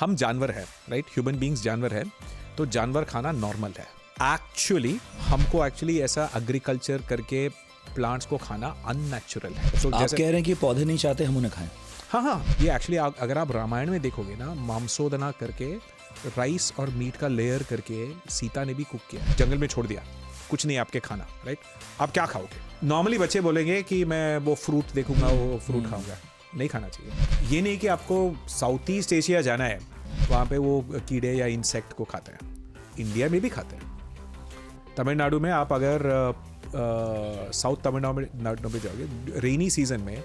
हम जानवर हैं, राइट? ह्यूमन बींग्स जानवर हैं, तो जानवर खाना नॉर्मल है। एक्चुअली हमको ऐसा एग्रीकल्चर करके प्लांट्स को खाना अननेचुरल है। आप कह रहे हैं कि पौधे नहीं चाहते हम उन्हें खाएं? हाँ, ये एक्चुअली अगर आप रामायण में देखोगे ना, मांसोदना करके राइस और मीट का लेयर करके सीता ने भी कुक किया, जंगल में छोड़ दिया, कुछ नहीं आपके खाना, राइट? आप क्या खाओगे? नॉर्मली बच्चे बोलेंगे कि मैं वो फ्रूट देखूंगा, वो फ्रूट खाऊंगा। नहीं खाना चाहिए। ये नहीं कि आपको साउथ ईस्ट एशिया जाना है, वहाँ पे वो कीड़े या इंसेक्ट को खाते हैं। इंडिया में भी खाते हैं। तमिलनाडु में आप अगर साउथ तमिलनाडु में जाओगे, रेनी सीजन में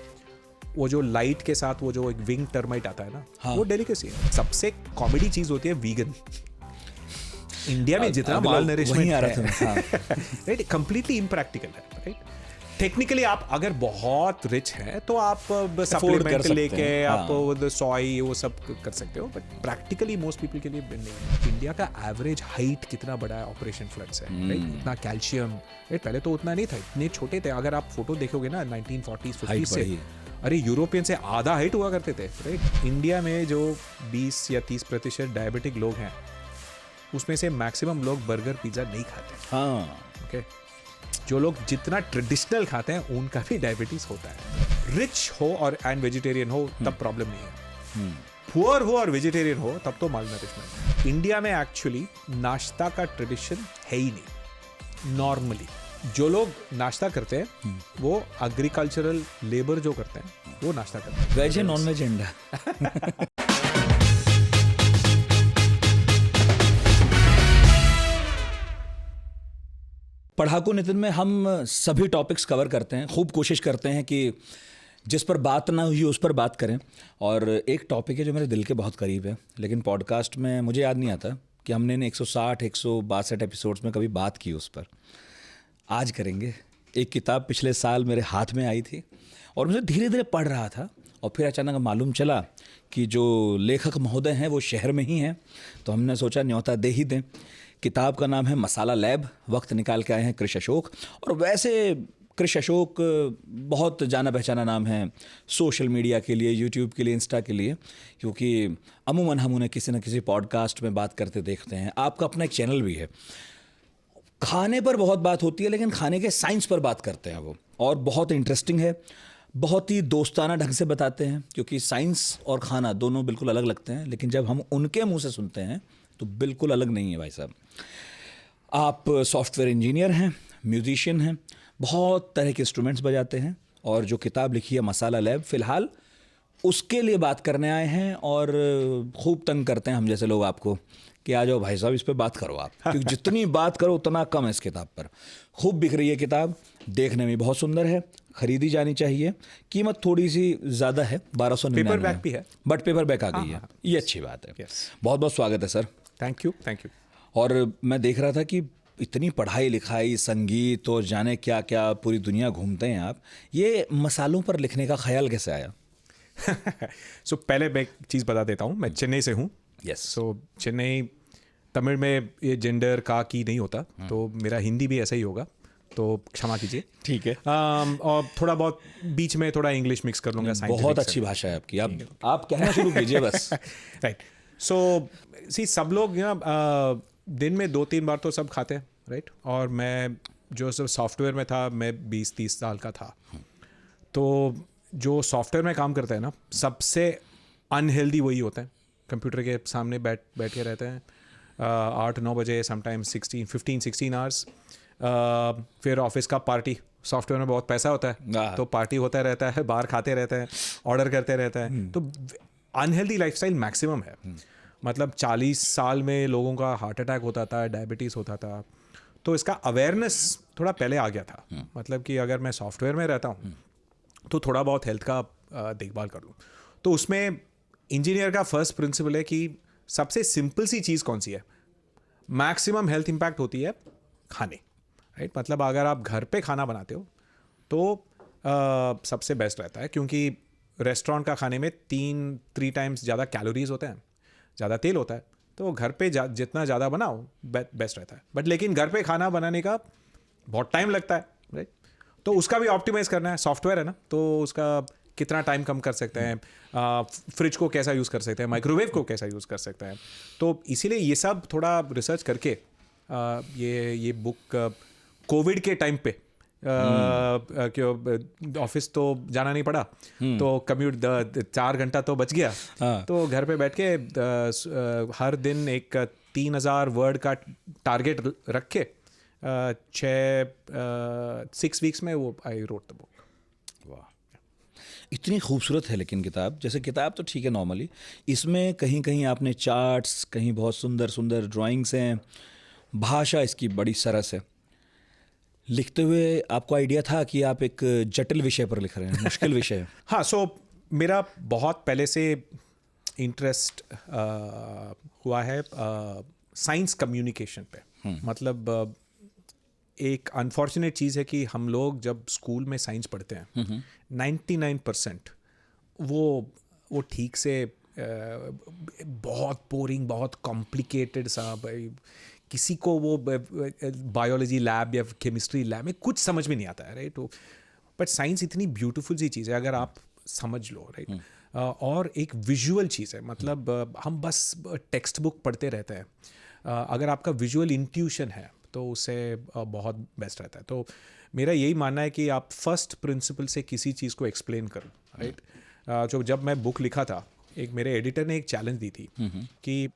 वो जो लाइट के साथ वो जो एक विंग टर्माइट आता है ना, हाँ। वो डेलिकेसी है। सबसे कॉमेडी चीज होती है वीगन। इंडिया में जितना माल नरिशमेंट है, राइट, कंप्लीटली इम्प्रैक्टिकल है, राइट? टेक्निकली आप अगर बहुत रिच हैं तो आप सप्लीमेंट लेके आप सोई वो सब कर सकते हो, बट प्रैक्टिकली मोस्ट पीपल के लिए नहीं। इंडिया का एवरेज हाइट कितना बड़ा है ऑपरेशन फ्लड से, राइट? इतना कैल्शियम, राइट? पहले तो उतना नहीं था, इतने छोटे थे। अगर आप फोटो देखोगे ना 1940s 50s से, अरे यूरोपियन से आधा हाइट हुआ करते थे, राइट? इंडिया में जो 20 या 30% डायबिटिक लोग हैं, उसमें से मैक्सिमम लोग बर्गर पिज्जा नहीं खाते। हाँ, ओके। जो लोग जितना ट्रेडिशनल खाते हैं उनका भी डायबिटीज होता है। रिच हो और एंड वेजिटेरियन हो तब प्रॉब्लम नहीं है, पुअर हो और वेजिटेरियन हो तब तो मालनरिशमेंट। इंडिया में एक्चुअली नाश्ता का ट्रेडिशन है ही नहीं। नॉर्मली जो लोग नाश्ता करते हैं वो एग्रीकल्चरल लेबर जो करते हैं वो नाश्ता करते हैं। वेज है नॉन वेज अंडा? पढ़ाकू नितिन में हम सभी टॉपिक्स कवर करते हैं, खूब कोशिश करते हैं कि जिस पर बात ना हुई उस पर बात करें। और एक टॉपिक है जो मेरे दिल के बहुत करीब है, लेकिन पॉडकास्ट में मुझे याद नहीं आता कि हमने 160-162 एपिसोड्स में कभी बात की उस पर। आज करेंगे। एक किताब पिछले साल मेरे हाथ में आई थी और मुझे धीरे धीरे पढ़ रहा था, और फिर अचानक मालूम चला कि जो लेखक महोदय हैं वो शहर में ही हैं, तो हमने सोचा न्योता दे ही दें। किताब का नाम है मसाला लैब, वक्त निकाल के आए हैं कृष अशोक। और वैसे कृष अशोक बहुत जाना पहचाना नाम है सोशल मीडिया के लिए, यूट्यूब के लिए, इंस्टा के लिए, क्योंकि अमूमन हम उन्हें किसी न किसी पॉडकास्ट में बात करते देखते हैं। आपका अपना एक चैनल भी है। खाने पर बहुत बात होती है, लेकिन खाने के साइंस पर बात करते हैं वो, और बहुत इंटरेस्टिंग है। बहुत ही दोस्ताना ढंग से बताते हैं, क्योंकि साइंस और खाना दोनों बिल्कुल अलग लगते हैं, लेकिन जब हम उनके मुंह से सुनते हैं तो बिल्कुल अलग नहीं है। भाई साहब, आप सॉफ्टवेयर इंजीनियर हैं, म्यूजिशियन हैं, बहुत तरह के इंस्ट्रूमेंट्स बजाते हैं, और जो किताब लिखी है मसाला लैब, फ़िलहाल उसके लिए बात करने आए हैं। और खूब तंग करते हैं हम जैसे लोग आपको कि आ जाओ भाई साहब, इस पे बात करो आप, क्योंकि जितनी बात करो उतना कम है इस किताब पर। खूब बिक रही है किताब, देखने में बहुत सुंदर है, खरीदी जानी चाहिए। कीमत थोड़ी सी ज़्यादा है, 1299 पेपर बैक भी है, बट पेपर बैक आ गई है, ये अच्छी बात है। बहुत बहुत स्वागत है सर। Thank you. और मैं देख रहा था कि इतनी पढ़ाई लिखाई, संगीत और जाने क्या क्या, पूरी दुनिया घूमते हैं आप, ये मसालों पर लिखने का ख्याल कैसे आया? सो पहले मैं एक चीज़ बता देता हूँ, मैं चेन्नई से हूँ। यस। सो चेन्नई, तमिल में ये जेंडर का की नहीं होता, तो मेरा हिंदी भी ऐसा ही होगा, तो क्षमा कीजिए। ठीक है। और थोड़ा बहुत बीच में थोड़ा इंग्लिश मिक्स कर लूँगा। बहुत अच्छी भाषा है आपकी, आप कहना शुरू कीजिए बस। राइट। सो सी, सब लोग दिन में 2-3 बार तो सब खाते हैं, राइट? और मैं जो सब सॉफ्टवेयर में था, मैं 20-30 साल का था, तो जो सॉफ्टवेयर में काम करते हैं ना, सबसे अनहेल्दी वही होते हैं। कंप्यूटर के सामने बैठ के रहते हैं 8-9 बजे, समटाइम्स 15-16 आवर्स। फिर ऑफिस का पार्टी, सॉफ्टवेयर में बहुत पैसा होता है तो पार्टी होता रहता है, बाहर खाते रहते हैं, ऑर्डर करते रहते हैं, तो अनहेल्दी लाइफस्टाइल मैक्सिमम है। मतलब 40 साल में लोगों का हार्ट अटैक होता था, डायबिटीज़ होता था, तो इसका अवेयरनेस थोड़ा पहले आ गया था। मतलब कि अगर मैं सॉफ्टवेयर में रहता हूँ तो थोड़ा बहुत हेल्थ का देखभाल कर लूँ। तो उसमें इंजीनियर का फर्स्ट प्रिंसिपल है कि सबसे सिंपल सी चीज़ कौन सी है, मैक्सिमम हेल्थ इम्पैक्ट होती है खाने, राइट? मतलब अगर आप घर पे खाना बनाते हो तो सबसे बेस्ट रहता है, क्योंकि रेस्टोरेंट का खाने में 3 टाइम्स ज़्यादा कैलोरीज होते हैं, ज़्यादा तेल होता है, तो घर पे जितना ज़्यादा बनाओ बेस्ट रहता है। बट लेकिन घर पे खाना बनाने का बहुत टाइम लगता है, राइट? तो उसका भी ऑप्टिमाइज़ करना है। सॉफ्टवेयर है ना, तो उसका कितना टाइम कम कर सकते हैं, फ्रिज को कैसा यूज़ कर सकते हैं, माइक्रोवेव को कैसा यूज़ कर सकते हैं। तो इसीलिए ये सब थोड़ा रिसर्च करके ये बुक कोविड के टाइम पे क्यों ऑफिस तो जाना नहीं पड़ा, तो कम्यूट 4 घंटा तो बच गया। तो घर पे बैठ के हर दिन एक 3000 वर्ड का टारगेट रख के 6 वीक्स में वो आई रोट द बुक। वाह, इतनी खूबसूरत है लेकिन किताब, जैसे किताब तो ठीक है नॉर्मली, इसमें कहीं कहीं आपने चार्ट्स, कहीं बहुत सुंदर सुंदर ड्राइंग्स हैं, भाषा इसकी बड़ी सरस है। लिखते हुए आपको आइडिया था कि आप एक जटिल विषय पर लिख रहे हैं, मुश्किल विषय? हाँ, सो मेरा बहुत पहले से इंटरेस्ट हुआ है साइंस कम्युनिकेशन पे। मतलब एक अनफॉर्चुनेट चीज़ है कि हम लोग जब स्कूल में साइंस पढ़ते हैं 99% वो ठीक से बहुत बोरिंग, बहुत कॉम्प्लिकेटेड सा, किसी को वो बायोलॉजी लैब या केमिस्ट्री लैब में कुछ समझ में नहीं आता है, राइट। बट साइंस इतनी ब्यूटीफुल सी चीज़ है अगर आप समझ लो, राइट। और एक विजुअल चीज़ है, मतलब हम बस टेक्स्ट बुक पढ़ते रहते हैं, अगर आपका विजुअल इंट्यूशन है तो उससे बहुत बेस्ट रहता है। तो मेरा यही मानना है कि आप फर्स्ट प्रिंसिपल से किसी चीज़ को एक्सप्लेन करो, राइट। जो जब मैं बुक लिखा था, एक मेरे एडिटर ने एक चैलेंज दी थी कि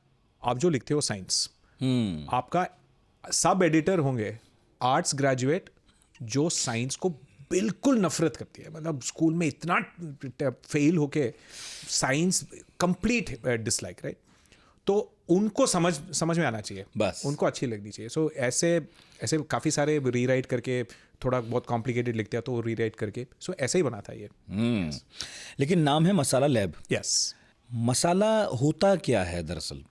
आप जो लिखते हो साइंस, आपका सब एडिटर होंगे आर्ट्स ग्रेजुएट जो साइंस को बिल्कुल नफरत करती है, मतलब स्कूल में इतना फेल होके साइंस कंप्लीट डिसलाइक, राइट। तो उनको समझ में आना चाहिए, बस उनको अच्छी लगनी चाहिए। सो ऐसे काफ़ी सारे रीराइट करके, थोड़ा बहुत कॉम्प्लिकेटेड लिखते हैं तो रीराइट करके, सो ऐसे ही बना था ये। लेकिन नाम है मसाला लैब। यस। मसाला होता क्या है दरअसल?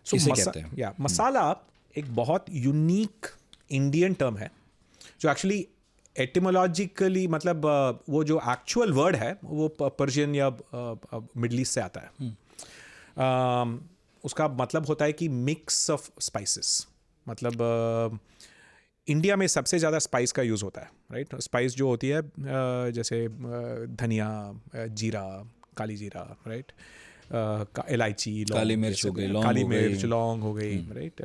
किसे कहते हैं? या मसाला एक बहुत यूनिक इंडियन टर्म है जो एक्चुअली एटिमोलॉजिकली, मतलब वो जो एक्चुअल वर्ड है वो पर्शियन या मिडल ईस्ट से आता है। उसका मतलब होता है कि मिक्स ऑफ स्पाइसेस, मतलब इंडिया में सबसे ज़्यादा स्पाइस का यूज़ होता है, राइट। स्पाइस जो होती है जैसे धनिया, जीरा, काली जीरा, राइट, इलायची, काली मिर्च हो गई, काली मिर्च, लौंग हो गई, राइट।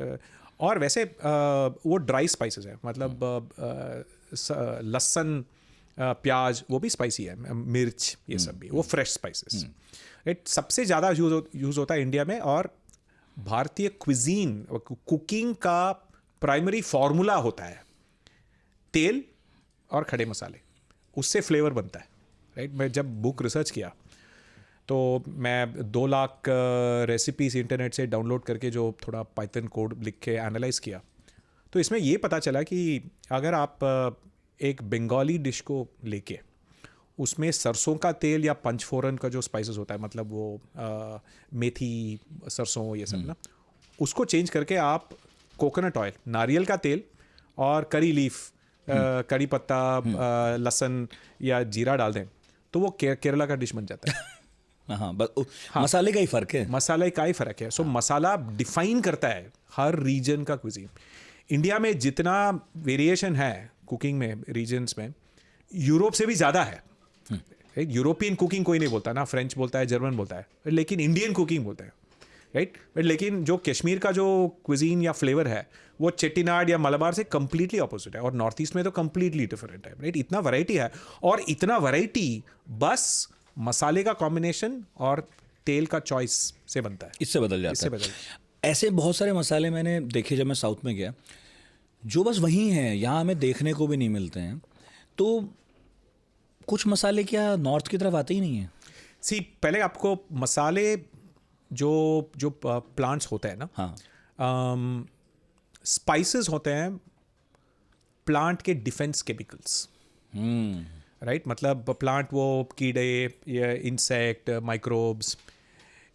और वैसे वो ड्राई स्पाइसेस है, मतलब लहसुन, प्याज, वो भी स्पाइसी है, मिर्च, ये सब भी वो फ्रेश स्पाइसेस, राइट। सबसे ज़्यादा यूज़ होता है इंडिया में। और भारतीय क्विजीन, कुकिंग का प्राइमरी फार्मूला होता है तेल और खड़े मसाले, उससे फ्लेवर बनता है, राइट। मैं जब बुक रिसर्च किया तो मैं 2 लाख रेसिपीज़ इंटरनेट से डाउनलोड करके जो थोड़ा पाइथन कोड लिख के एनालाइज किया, तो इसमें ये पता चला कि अगर आप एक बंगाली डिश को लेके उसमें सरसों का तेल या पंचफोरन का जो स्पाइसेस होता है, मतलब वो मेथी, सरसों, ये सब ना, उसको चेंज करके आप कोकोनट ऑयल, नारियल का तेल और करी लीफ, करी पत्ता, लहसुन या जीरा डाल दें तो वो केरला का डिश बन जाता है। हाँ, मसाले का ही फ़र्क है। मसाले का ही फ़र्क है। सो मसाला डिफाइन करता है हर रीजन का क्विजीन। इंडिया में जितना वेरिएशन है कुकिंग में, रीजन्स में, यूरोप से भी ज़्यादा है। यूरोपियन कुकिंग कोई नहीं बोलता ना, फ्रेंच बोलता है, जर्मन बोलता है, लेकिन इंडियन कुकिंग बोलते हैं, राइट। लेकिन जो कश्मीर का जो क्विजीन या फ्लेवर है वो चेट्टीनाड या मलबार से कंप्लीटली अपोजिट है, और नॉर्थ ईस्ट में तो कंप्लीटली डिफरेंट है, राइट। इतना वैरायटी है, और इतना वैरायटी बस मसाले का कॉम्बिनेशन और तेल का चॉइस से बनता है, इससे बदल जाता है। ऐसे बहुत सारे मसाले मैंने देखे जब मैं साउथ में गया, जो बस वहीं हैं, यहाँ हमें देखने को भी नहीं मिलते हैं। तो कुछ मसाले क्या नॉर्थ की तरफ आते ही नहीं हैं? पहले आपको मसाले जो प्लांट्स होते हैं ना, हाँ, स्पाइसेस होते हैं प्लांट के डिफेंस केमिकल्स, राइट। मतलब प्लांट वो कीड़े या इंसेक्ट, माइक्रोब्स,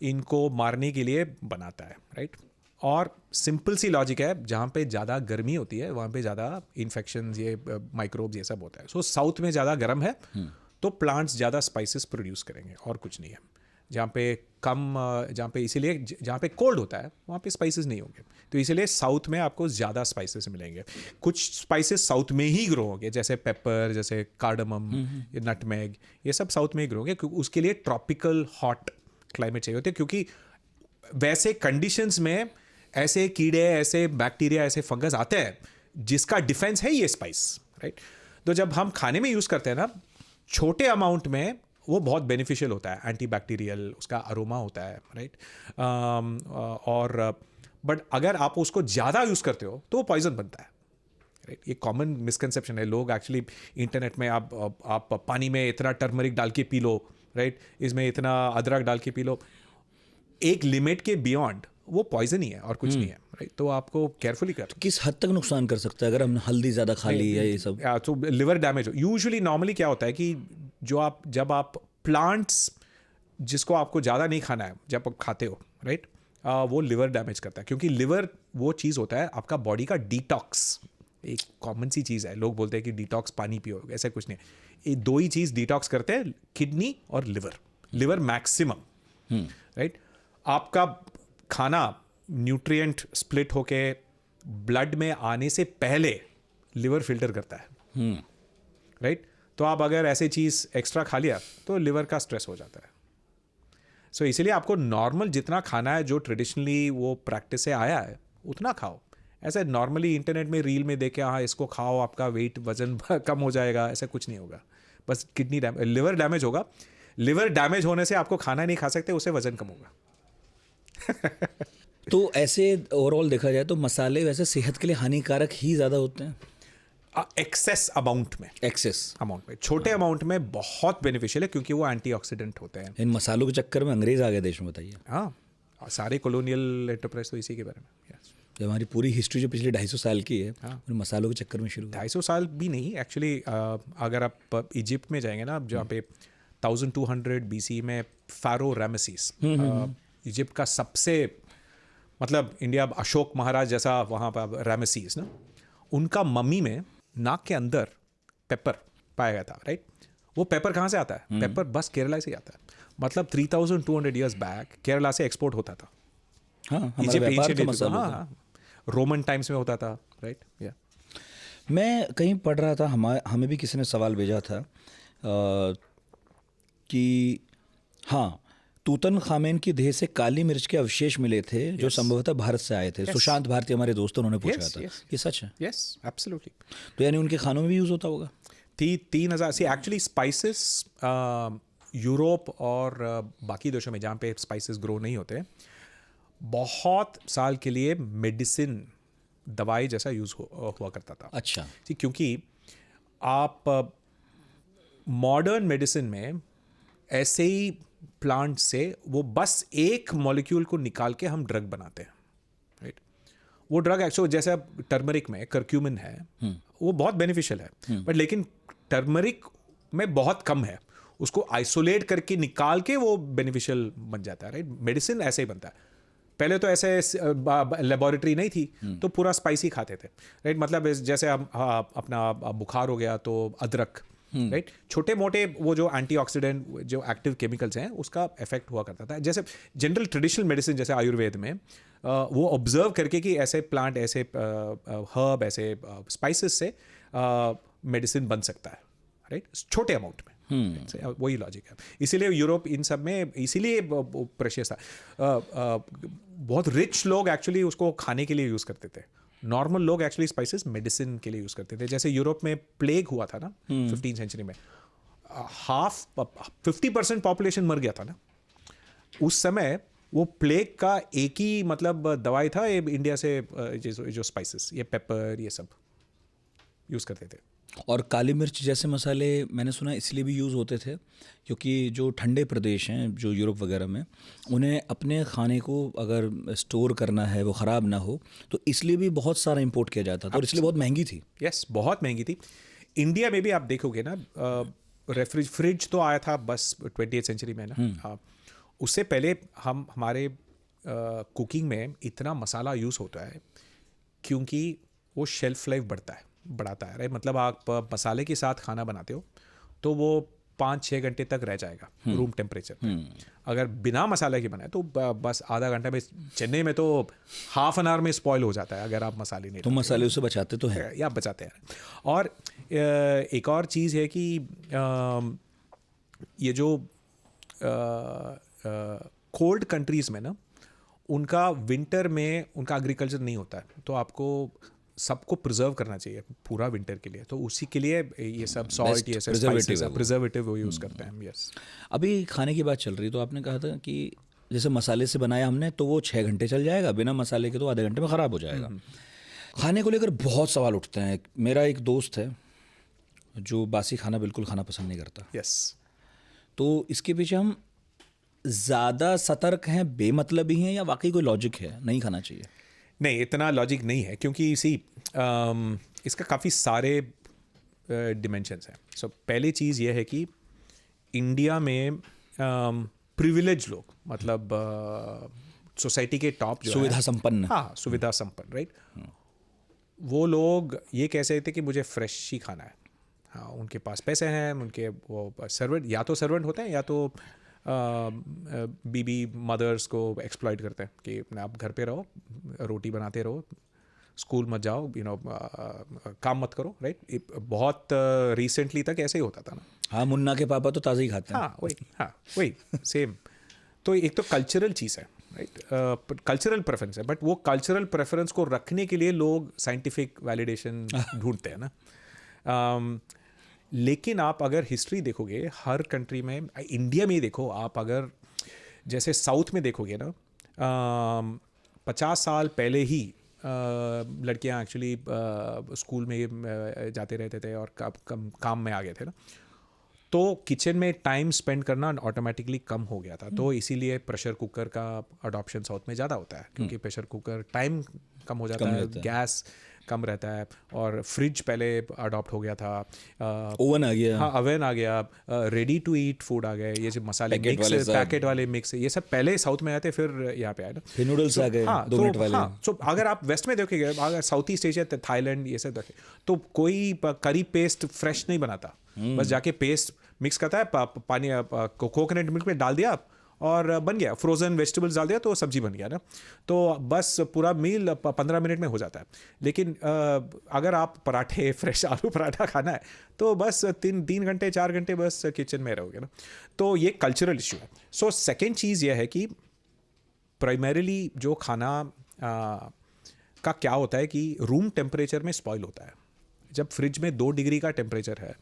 इनको मारने के लिए बनाता है, राइट। और सिंपल सी लॉजिक है, जहाँ पे ज़्यादा गर्मी होती है वहाँ पे ज़्यादा इन्फेक्शंस, ये माइक्रोब्स, ये सब होता है। सो साउथ में ज़्यादा गर्म है तो प्लांट्स ज़्यादा स्पाइसेस प्रोड्यूस करेंगे, और कुछ नहीं है। जहाँ पे जहाँ पे इसीलिए जहाँ पे कोल्ड होता है वहाँ पे स्पाइसेस नहीं होंगे, तो इसीलिए साउथ में आपको ज़्यादा स्पाइसेस मिलेंगे। कुछ स्पाइसेस साउथ में ही ग्रो होंगे, जैसे पेपर, जैसे कार्डमम, नटमेग, ये सब साउथ में ही ग्रो होंगे, क्योंकि उसके लिए ट्रॉपिकल हॉट क्लाइमेट चाहिए होते हैं, क्योंकि वैसे कंडीशंस में ऐसे कीड़े, ऐसे बैक्टीरिया, ऐसे फंगस आते हैं जिसका डिफेंस है ये स्पाइस, राइट। तो जब हम खाने में यूज़ करते हैं ना छोटे अमाउंट में, वो बहुत बेनिफिशियल होता है, एंटीबैक्टीरियल उसका अरोमा होता है, राइट। और बट अगर आप उसको ज़्यादा यूज़ करते हो तो वो पॉइजन बनता है, राइट। ये कॉमन मिसकंसेप्शन है। लोग एक्चुअली इंटरनेट में आप पानी में इतना टर्मरिक डाल के पी लो, राइट, इसमें इतना अदरक डाल के पी लो, एक लिमिट के बियॉन्ड वो पॉइजन ही है और कुछ नहीं है, राइट। तो आपको केयरफुली कर। किस हद तक नुकसान कर सकता है अगर हमने हल्दी ज़्यादा खा ली या ये सब? तो लिवर डैमेज यूजुअली नॉर्मली क्या होता है कि जब आप प्लांट्स जिसको आपको ज़्यादा नहीं खाना है जब आप खाते हो, राइट, वो लिवर डैमेज करता है, क्योंकि लिवर वो चीज़ होता है आपका बॉडी का डिटॉक्स। एक कॉमन सी चीज़ है, लोग बोलते हैं कि डिटॉक्स पानी पियो, ऐसा कुछ नहीं है। ये दो ही चीज़ डिटॉक्स करते हैं, किडनी और लिवर मैक्सिमम, राइट। आपका खाना न्यूट्रिएंट स्प्लिट होके ब्लड में आने से पहले लिवर फिल्टर करता है, राइट। तो आप अगर ऐसे चीज़ एक्स्ट्रा खा लिया तो लिवर का स्ट्रेस हो जाता है। सो इसीलिए आपको नॉर्मल जितना खाना है, जो ट्रेडिशनली वो प्रैक्टिस से आया है, उतना खाओ। ऐसे नॉर्मली इंटरनेट में रील में देखे हाँ इसको खाओ आपका वेट वजन कम हो जाएगा, ऐसा कुछ नहीं होगा। बस लिवर डैमेज होगा। लिवर डैमेज होने से आपको खाना नहीं खा सकते, उससे वजन कम होगा। तो ऐसे ओवरऑल देखा जाए तो मसाले वैसे सेहत के लिए हानिकारक ही ज़्यादा होते हैं? एक्सेस अमाउंट में, छोटे अमाउंट में बहुत बेनिफिशियल है, क्योंकि वो एंटीऑक्सीडेंट होते हैं। इन मसालों के चक्कर में अंग्रेज आ गए देश में, बताइए। हाँ, सारे कॉलोनियल एंटरप्राइज तो इसी के बारे में। जब हमारी पूरी हिस्ट्री जो पिछले 250 साल की है, हाँ, उन मसालों के चक्कर में शुरू 250 साल भी नहीं एक्चुअली। अगर आप इजिप्ट में जाएंगे ना, जहाँ पे 1200 BC में फ़ारो रामेसीस, इजिप्ट का सबसे मतलब इंडिया अशोक महाराज जैसा वहाँ पर रामेसीस ना, उनका मम्मी में नाक के अंदर पेपर पाया गया था, राइट। वो पेपर कहाँ से आता है? पेपर बस केरला से ही आता है। मतलब 3200 ईयर्स बैक केरला से एक्सपोर्ट होता था। हाँ, हमारे व्यापार का मसाला। हाँ, रोमन टाइम्स में होता था, राइट। या मैं कहीं पढ़ रहा था, हमें भी किसी ने सवाल भेजा था कि हाँ, तूतन खामेन की देह से काली मिर्च के अवशेष मिले थे, जो संभवतः भारत से आए थे। सुशांत भारती हमारे दोस्त, उन्होंने पूछा था। ये सच है? Yes, absolutely. तो यानी उनके खानों में भी यूज़ होता होगा? 3000 से एक्चुअली स्पाइसेस यूरोप और बाकी देशों में जहाँ पे स्पाइसेस ग्रो नहीं होते, बहुत साल के लिए मेडिसिन, दवाई जैसा यूज़ हुआ करता था। अच्छा। क्योंकि आप मॉडर्न मेडिसिन में ऐसे ही प्लांट से वो बस एक मॉलिक्यूल को निकाल के हम ड्रग बनाते हैं, राइट। वो ड्रग एक्चुअली जैसे टर्मरिक में करक्यूमिन है, वो बहुत बेनिफिशियल है, बट लेकिन टर्मरिक में बहुत कम है। उसको आइसोलेट करके निकाल के वो बेनिफिशियल बन जाता है, राइट। मेडिसिन ऐसे ही बनता है। पहले तो ऐसे लेबोरेटरी नहीं थी, तो पूरा स्पाइसी खाते थे, राइट। मतलब जैसे अपना बुखार हो गया तो अदरक, राइट। छोटे मोटे वो जो एंटीऑक्सीडेंट, जो एक्टिव केमिकल्स हैं, उसका इफेक्ट हुआ करता था। जैसे जनरल ट्रेडिशनल मेडिसिन जैसे आयुर्वेद में वो ऑब्जर्व करके कि ऐसे प्लांट, ऐसे हर्ब, ऐसे स्पाइसेस से मेडिसिन बन सकता है, राइट, छोटे अमाउंट में। वही लॉजिक है। इसीलिए यूरोप इन सब में इसीलिए प्रेशियस था। बहुत रिच लोग एक्चुअली उसको खाने के लिए यूज़ करते थे। नॉर्मल लोग एक्चुअली स्पाइसेस मेडिसिन के लिए यूज़ करते थे। जैसे यूरोप में प्लेग हुआ था ना 15th सेंचुरी में, 50% पॉपुलेशन मर गया था ना उस समय। वो प्लेग का एक ही मतलब दवाई था, ये इंडिया से जो स्पाइसेस, ये पेपर, ये सब यूज़ करते थे। और काली मिर्च जैसे मसाले मैंने सुना इसलिए भी यूज़ होते थे क्योंकि जो ठंडे प्रदेश हैं, जो यूरोप वगैरह में, उन्हें अपने खाने को अगर स्टोर करना है, वो ख़राब ना हो, तो इसलिए भी बहुत सारा इंपोर्ट किया जाता था और इसलिए बहुत महंगी थी। यस, बहुत महंगी थी। इंडिया में भी आप देखोगे ना, फ्रिज तो आया था बस 20th सेंचुरी में ना। उससे पहले हमारे कुकिंग में इतना मसाला यूज़ होता है क्योंकि वो शेल्फ लाइफ बढ़ाता है, राइट। मतलब आप मसाले के साथ खाना बनाते हो तो वो 5-6 घंटे तक रह जाएगा रूम टेम्परेचर पे। अगर बिना मसाले के बनाए तो बस आधा घंटा में, चेन्नई में तो हाफ एन आवर में स्पॉइल हो जाता है अगर आप मसाले नहीं तो मसाले उसे बचाते तो हैं। या बचाते हैं। और एक और चीज़ है कि ये जो कोल्ड कंट्रीज़ में ना, उनका विंटर में उनका एग्रीकल्चर नहीं होता है, तो आपको सबको प्रिजर्व करना चाहिए पूरा विंटर के लिए। तो उसी के लिए ये सब सॉल्ट, ये सब प्रिजर्वेटिव वो यूज़ करते हैं। यस। अभी खाने की बात चल रही, तो आपने कहा था कि जैसे मसाले से बनाया हमने तो वो 6 घंटे चल जाएगा, बिना मसाले के तो आधे घंटे में ख़राब हो जाएगा। खाने को लेकर बहुत सवाल उठते हैं। मेरा एक दोस्त है जो बासी खाना बिल्कुल खाना पसंद नहीं करता। यस। तो इसके पीछे हम ज़्यादा सतर्क हैं, बेमतलबी हैं, या वाकई कोई लॉजिक है नहीं खाना चाहिए? नहीं, इतना लॉजिक नहीं है, क्योंकि इसका काफ़ी सारे डिमेंशंस हैं। सो पहली चीज़ ये है कि इंडिया में प्रिविलेज लोग, मतलब सोसाइटी के टॉप जो सुविधा संपन्न। हाँ, सुविधा संपन्न, राइट, वो लोग ये कह सकते कि मुझे फ्रेश ही खाना है। हाँ, उनके पास पैसे हैं, उनके वो सर्वेंट, या तो सर्वेंट होते हैं या तो बीबी मदर्स को एक्सप्लॉइट करते हैं कि आप घर पे रहो, रोटी बनाते रहो, स्कूल मत जाओ, काम मत करो, राइट। बहुत रिसेंटली तक ऐसे ही होता था ना। हाँ, मुन्ना के पापा तो ताज़ा ही खाते हैं। हाँ वही सेम। तो एक तो कल्चरल चीज़ है, राइट, कल्चरल प्रेफरेंस है, बट वो कल्चरल प्रेफरेंस को रखने के लिए लोग साइंटिफिक वैलिडेशन ढूंढते हैं ना। लेकिन आप अगर हिस्ट्री देखोगे हर कंट्री में, इंडिया में ही देखो आप, अगर जैसे साउथ में देखोगे ना, 50 साल पहले ही लड़कियां एक्चुअली स्कूल में जाते रहते थे और काम में आ गए थे ना, तो किचन में टाइम स्पेंड करना ऑटोमेटिकली कम हो गया था। तो इसीलिए प्रेशर कुकर का अडॉप्शन साउथ में ज़्यादा होता है, क्योंकि प्रेशर कुकर टाइम कम हो जाता है, गैस कम रहता है, और फ्रिज पहले अडॉप्ट हो गया था, ओवन आ गया। हाँ, ओवन आ गया, रेडी टू ईट फूड आ गए, ये जो मसाले मिक्स, पैकेट वाले मिक्स, ये सब पहले साउथ में आए थे, फिर यहाँ पे आए ना, फिर नूडल्स आ गए 2 मिनट वाले। हाँ, तो अगर आप वेस्ट में देखोगे, अगर साउथ ईस्ट एशिया, थाईलैंड, ये सब देखें, तो कोई करी पेस्ट फ्रेश नहीं बनाता, बस जाके पेस्ट मिक्स करता है, पानी कोकोनट मिल्क में डाल दिया और बन गया, फ्रोजन वेजिटेबल्स डाल दिया तो सब्जी बन गया ना। तो बस पूरा मील 15 मिनट में हो जाता है। लेकिन अगर आप पराठे, फ्रेश आलू पराठा खाना है तो बस 3 घंटे 4 घंटे बस किचन में रहोगे ना। तो ये कल्चरल इशू है। सो सेकेंड चीज़ यह है कि प्राइमरीली जो खाना का क्या होता है कि रूम टेम्परेचर में स्पॉइल होता है। जब फ्रिज में 2 डिग्री का टेम्परेचर है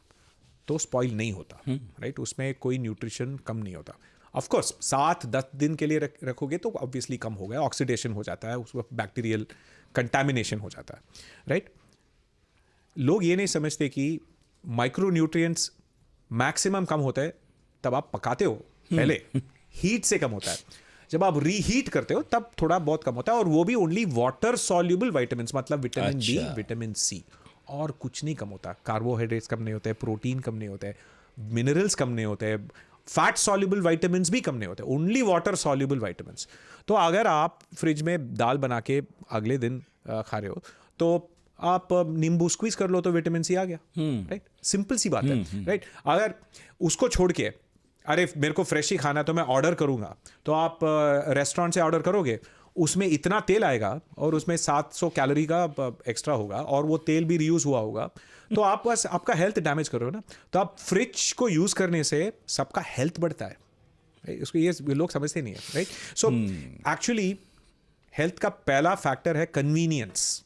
तो स्पॉइल नहीं होता, राइट, उसमें कोई न्यूट्रिशन कम नहीं होता। ऑफ कोर्स 7-10 दिन के लिए रखोगे तो ऑब्वियसली कम हो गया, ऑक्सीडेशन हो जाता है, उसमें बैक्टीरियल कंटामिनेशन हो जाता है, राइट। लोग ये नहीं समझते कि माइक्रो न्यूट्रिएंट्स मैक्सिमम कम होता है तब आप पकाते हो, पहले हीट से कम होता है, जब आप रीहीट करते हो तब थोड़ा बहुत कम होता है, और वो भी ओनली वाटर सॉल्युबल विटामिन, मतलब विटामिन डी, विटामिन सी, और कुछ नहीं कम होता। कार्बोहाइड्रेट्स कम नहीं होते, प्रोटीन कम नहीं होते, मिनरल्स कम नहीं होते, फैट सॉल्युबल विटामिन्स भी कम नहीं होते, ओनली वाटर सॉल्युबल विटामिन्स। तो अगर आप फ्रिज में दाल बना के अगले दिन खा रहे हो तो आप नींबू स्क्वीज कर लो तो विटामिन सी आ गया, राइट, सिंपल सी बात है, राइट। अगर उसको छोड़ के अरे मेरे को फ्रेश ही खाना तो मैं ऑर्डर करूंगा, तो आप रेस्टोरेंट से ऑर्डर करोगे, उसमें इतना तेल आएगा और उसमें 700 कैलोरी का एक्स्ट्रा होगा, और वो तेल भी रीयूज हुआ होगा, तो आप बस आपका हेल्थ डैमेज कर रहे हो ना। तो आप फ्रिज को यूज करने से सबका हेल्थ बढ़ता है, उसको ये लोग समझते नहीं है, राइट। सो एक्चुअली हेल्थ का पहला फैक्टर है कन्वीनियंस।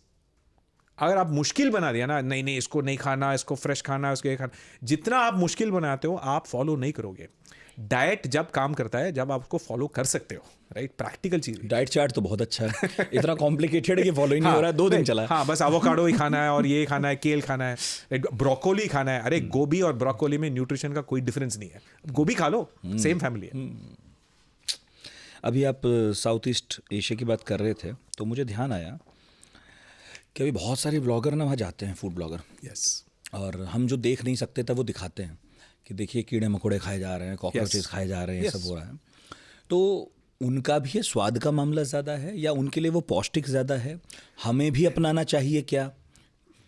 अगर आप मुश्किल बना दिया ना, नहीं इसको नहीं खाना, इसको फ्रेश खाना, इसको ये खाना, जितना आप मुश्किल बनाते हो आप फॉलो नहीं करोगे। डाइट जब काम करता है जब आप उसको फॉलो कर सकते हो, राइट, प्रैक्टिकल चीज। डाइट चार्ट तो बहुत अच्छा है, इतना कॉम्प्लिकेटेड है कि फॉलो ही नहीं हो रहा है, 2 दिन चला। हाँ, बस एवोकाडो ही खाना है और ये खाना है, केल खाना है, ब्रोकोली खाना है। अरे गोभी और ब्रोकोली में न्यूट्रिशन का कोई डिफरेंस नहीं है, गोभी खा लो, सेम फैमिली है। अभी आप साउथ ईस्ट एशिया की बात कर रहे थे तो मुझे ध्यान आया कि अभी बहुत सारे ब्लॉगर ना वहाँ जाते हैं, फूड ब्लॉगर, यस, और हम जो देख नहीं सकते तब वो दिखाते हैं कि देखिए कीड़े मकोड़े खाए जा रहे हैं, कॉकरोचेस खाए जा रहे हैं, सब हो रहा है। तो उनका भी ये स्वाद का मामला ज़्यादा है या उनके लिए वो पौष्टिक ज़्यादा है? हमें भी अपनाना चाहिए क्या?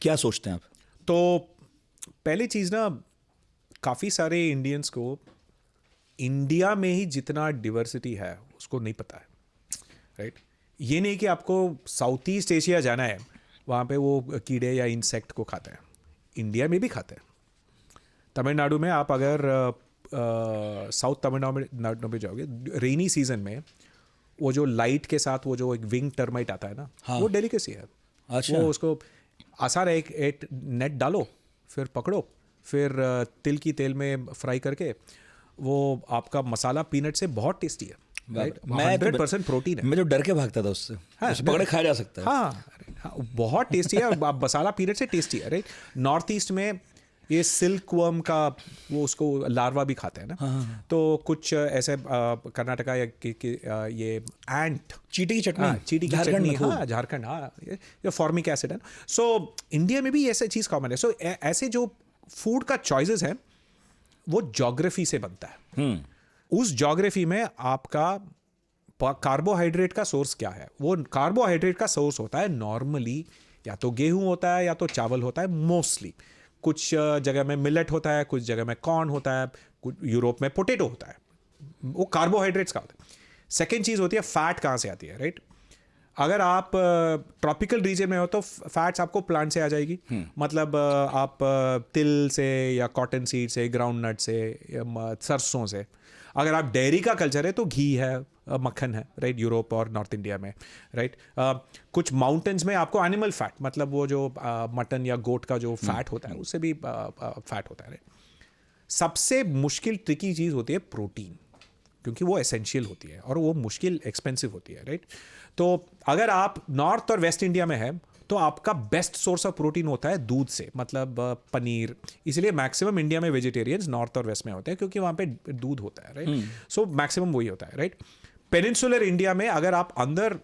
क्या सोचते हैं आप? तो पहली चीज़ ना, काफ़ी सारे इंडियंस को इंडिया में ही जितना डिवर्सिटी है उसको नहीं पता है, राइट? ये नहीं कि आपको साउथ ईस्ट एशिया जाना है, वहाँ पे वो कीड़े या इंसेक्ट को खाते हैं, इंडिया में भी खाते हैं। तमिलनाडु में आप अगर साउथ तमिलनाडु में जाओगे, रेनी सीजन में वो जो लाइट के साथ वो जो एक विंग टर्माइट आता है ना, हाँ। वो डेलिकेसी है। अच्छा। वो उसको आसान है, एक नेट डालो, फिर पकड़ो, फिर तिल की तेल में फ्राई करके, वो आपका मसाला पीनट से बहुत टेस्टी है, राइट? 100% प्रोटीन है। मैं जो डर के भागता था उससे, उसे पकड़े खाया जा सकता है। हाँ, बहुत टेस्टी है। आप मसाला पीनट से टेस्टी है, राइट? नॉर्थ ईस्ट में ये सिल्क वर्म का वो उसको लार्वा भी खाते हैं ना। तो कुछ ऐसे कर्नाटका या ये एंट चीटी की चटनी, चीटी की झारखंड चटनी, में खूब। हाँ झारखंड, हाँ, ये फॉर्मिक एसिड है। सो इंडिया में भी ऐसे चीज़ कॉमन है। सो ऐसे जो फूड का चॉइसेस है वो ज्योग्राफी से बनता है। उस ज्योग्राफी में आपका कार्बोहाइड्रेट का सोर्स क्या है? वो कार्बोहाइड्रेट का सोर्स होता है नॉर्मली या तो गेहूं होता है या तो चावल होता है मोस्टली। कुछ जगह में मिलेट होता है, कुछ जगह में कॉर्न होता है, कुछ यूरोप में पोटैटो होता है। वो कार्बोहाइड्रेट्स का होता है। सेकेंड चीज़ होती है फैट कहाँ से आती है, राइट? अगर आप ट्रॉपिकल रीजन में हो तो फैट्स आपको प्लांट से आ जाएगी। मतलब आप तिल से या कॉटन सीड से, ग्राउंड नट से या सरसों से। अगर आप डेयरी का कल्चर है तो घी है, मक्खन है, राइट? यूरोप और नॉर्थ इंडिया में, राइट? कुछ माउंटेन्स में आपको एनिमल फैट, मतलब वो जो मटन या गोट का जो फैट होता है उससे भी फैट होता है, राइट? सबसे मुश्किल ट्रिकी चीज़ होती है प्रोटीन, क्योंकि वो एसेंशियल होती है और वो मुश्किल एक्सपेंसिव होती है, राइट? तो अगर आप नॉर्थ और वेस्ट इंडिया में है तो आपका बेस्ट सोर्स ऑफ प्रोटीन होता है दूध से, मतलब पनीर। इसलिए मैक्सिमम इंडिया में वेजिटेरियंस नॉर्थ और वेस्ट में होते हैं क्योंकि वहाँ पे दूध होता है, राइट? सो मैक्सिमम वही होता है, राइट? पेनिनसुलर इंडिया में अगर आप अंदर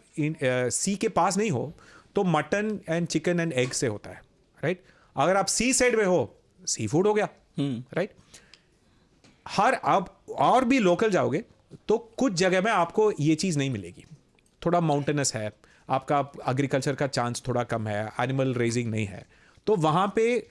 सी के पास नहीं हो तो mutton and chicken and egg से होता है, राइट? अगर आप सी साइड में हो, सी फूड हो गया, राइट? अब और भी लोकल जाओगे तो कुछ जगह में आपको ये चीज़ नहीं मिलेगी। थोड़ा माउंटेनस है, आपका एग्रीकल्चर का चांस थोड़ा कम है, एनिमल रेजिंग नहीं है, तो वहाँ पे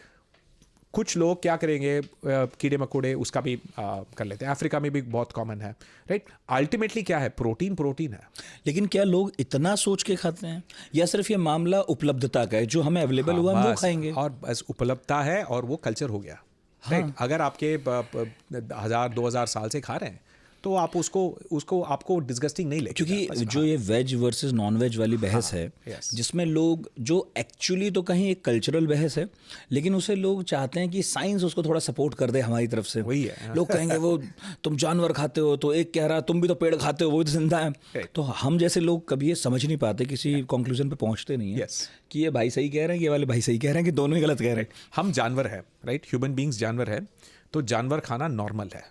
कुछ लोग क्या करेंगे, कीड़े मकोड़े उसका भी कर लेते हैं। अफ्रीका में भी बहुत कॉमन है, राइट? अल्टीमेटली क्या है, प्रोटीन है। लेकिन क्या लोग इतना सोच के खाते हैं या सिर्फ ये मामला उपलब्धता का है, जो हमें अवेलेबल हुआ हम वो खाएंगे? और बस उपलब्धता है और वो कल्चर हो गया, राइट? अगर आपके 1000-2000 साल से खा रहे हैं तो आप उसको आपको डिस्गस्टिंग नहीं लगेगा। क्योंकि जो ये वेज वर्सेस नॉन वेज वाली बहस है, जिसमें लोग, जो एक्चुअली तो कहीं एक कल्चरल बहस है, लेकिन उसे लोग चाहते हैं कि साइंस उसको थोड़ा सपोर्ट कर दे हमारी तरफ से। वही है। लोग कहेंगे वो तुम जानवर खाते हो, तो एक कह रहा तुम भी तो पेड़ खाते हो, वो भी तो जिंदा है। तो हम जैसे लोग कभी ये समझ नहीं पाते, किसी कंक्लूजन पे पहुंचते नहीं है कि ये भाई सही कह रहे हैं, ये वाले भाई सही कह रहे हैं, कि दोनों ही गलत कह रहे हैं। हम जानवर है, राइट? ह्यूमन बींग्स जानवर है, तो जानवर खाना नॉर्मल है,